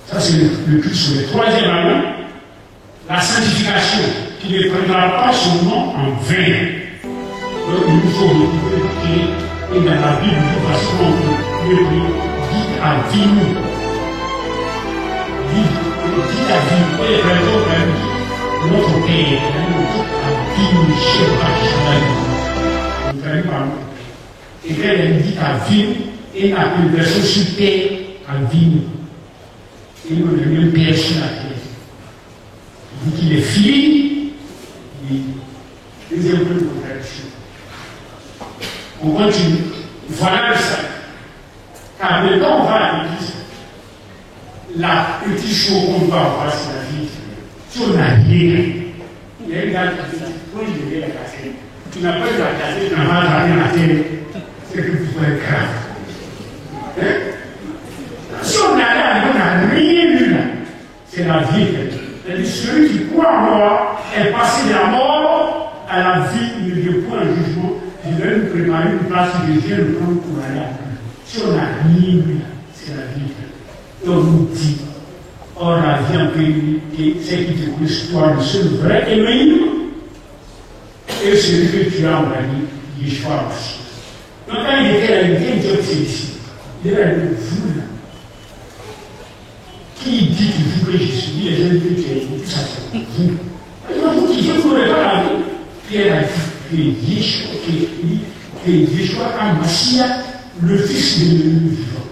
S1: Ça, c'est le culte sur le troisième élément. La sanctification, qui ne prendra pas son nom en vain. Donc, il nous faut retrouver et dans la Bible, de façon on peut le dire, dites à vie. Dites à vie. Et les frères, notre Père, à vie, chef, vous savez par moi. Et qu'elle dit à vie, et la version sur terre, à vie. Et nous, le même Père sur la terre. Il dit qu'il est fini, deuxième point de contradiction. On continue. Voilà le salut. Car maintenant, on va à l'église. La petite chose qu'on va voir, c'est la vie. Si on n'a rien, il y a une dame qui dit, quand je vais la casser, tu n'as pas eu la casser, tu n'as pas rien à terre, c'est que vous pouvez être grave. Hein? Si on a là, on n'a rien vu là, c'est la vie. C'est-à-dire, celui qui croit en moi est passé de la mort à la vie, il ne vient point un jugement. Il va nous préparer une place où je viens le prendre pour aller à Dieu. Si on n'a rien vu, c'est la vie. Et on nous dit, or la vie en pays, c'est qui te connaît toi, le seul vrai Elohim, et celui que tu as envoyé, Yeshua aussi. Donc quand il était là, il vient dire que c'est ici. Il est là, vous là. Qui dit que vous que je suis, les gens disent que tout ça c'est vous. Alors vous qui ne connaissez pas la vie, Pierre a dit que Yeshua a Massia, le fils de l'élu vivant.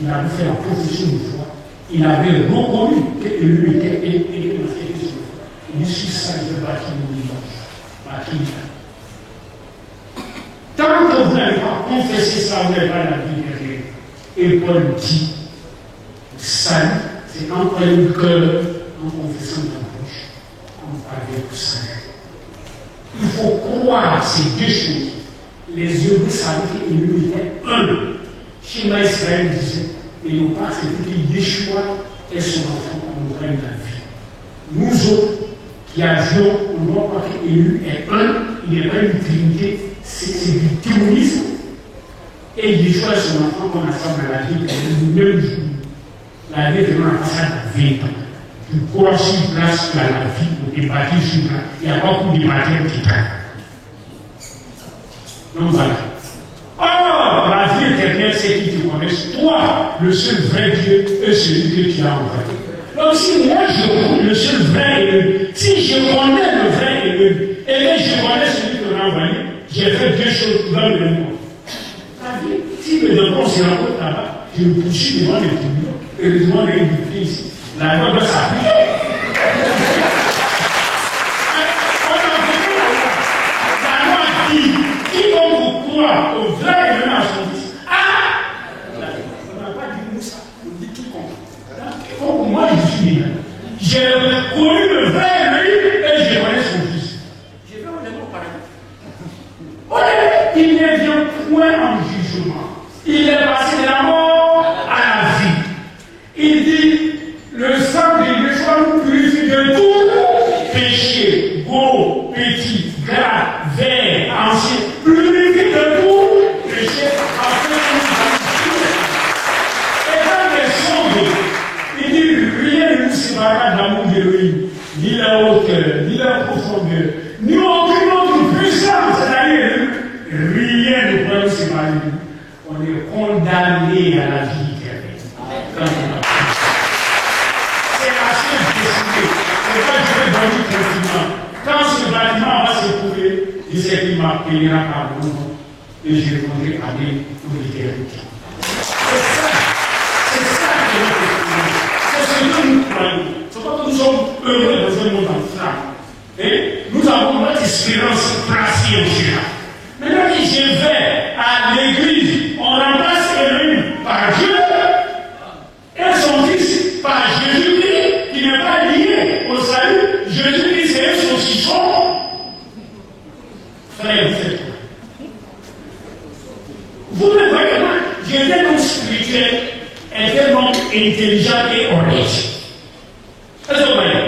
S1: Il avait fait la profession de foi. Il avait reconnu que l'élu était dans cette question. Il dit sur ça, je vais bâtir mon image. Tant que vous n'avez pas confessé ça, vous n'avez pas la vie derrière. Et Paul dit, salut, c'est quand on a le cœur, en confessant dans la bouche, on parvient au salut. Il faut croire ces deux choses. Les yeux vous savez qu'il était un. Shema Israël disait, et non pas c'est que Yeshua est son enfant en règne la vie. Nous autres, qui avions, on ne voit pas qu'Élu est un, il n'est pas une trinité, c'est du théorisme. Et Yeshua est son enfant qu'on assemble à la vie, le même jour. La vie est vraiment en façade à 20 ans. Tu crois sur place à la vie, on est bâti sur place. Il n'y a pas beaucoup de matière qui traîne. Donc voilà. Or, la vie éternelle, c'est qui te connaissent, toi, le seul vrai Dieu, et celui que tu as envoyé. Donc si moi je connais le seul vrai élu, si je connais le vrai élu, et que je connais celui que l'on a envoyé, j'ai fait deux choses dans le monde. Si le démon se rencontre là-bas, je me poursuis devant les tribunaux, et le demande est invité ici. La loi doit s'appliquer. La loi dit, quiconque croit au vrai élu à son fils, on n'a pas dit nous ça, on dit quiconque. Quiconque, moi je suis né. J'ai connu le vrai élu et je connais son fils. Je vais au démon par exemple. Il ne vient point en jugement. Il est passé de la mort à la vie. Il dit, le sang de Yeshua nous purifie de tout péché, gros, petit, gras, vert, ancien, purifie de tout péché, afin que nous et quand les sondes, il dit, rien ne nous séparera de l'amour de lui, ni la hauteur, ni la profondeur, ni aucune autre puissance, c'est-à-dire, rien ne peut nous séparer de lui. On est condamné à la vie éternelle. C'est la seule décidée. C'est pas Dieu donne confinement. Quand ce bâtiment va s'éprouver, il sait qu'il m'appellera par mon nom et je répondrai à lui pour l'éternité. C'est ça que notre expérience. C'est ce que nous croyons. C'est pas que nous sommes heureux dans un monde en flamme. Nous avons notre espérance placée au Seigneur. Maintenant, si je vais à l'église, on remplace Elohim par Dieu et son fils par Jésus-Christ, qui n'est pas lié au salut. Jésus-Christ, c'est un saucisson. Frère, vous faites quoi? Vous me voyez, moi, j'étais un homme spirituel, un homme intelligent et honnête. Est-ce que vous voyez?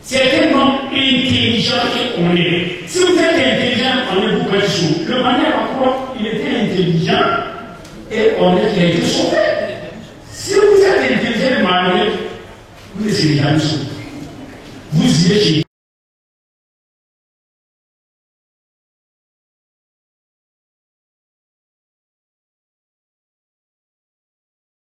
S1: C'est un homme intelligent et honnête. Si vous êtes intelligent, on est beaucoup sous. Le manière pourquoi il était intelligent et honnête, il a été sauvé. Si vous êtes intelligent et malhonnête, vous ne serez jamais sauvé. Vous irez chez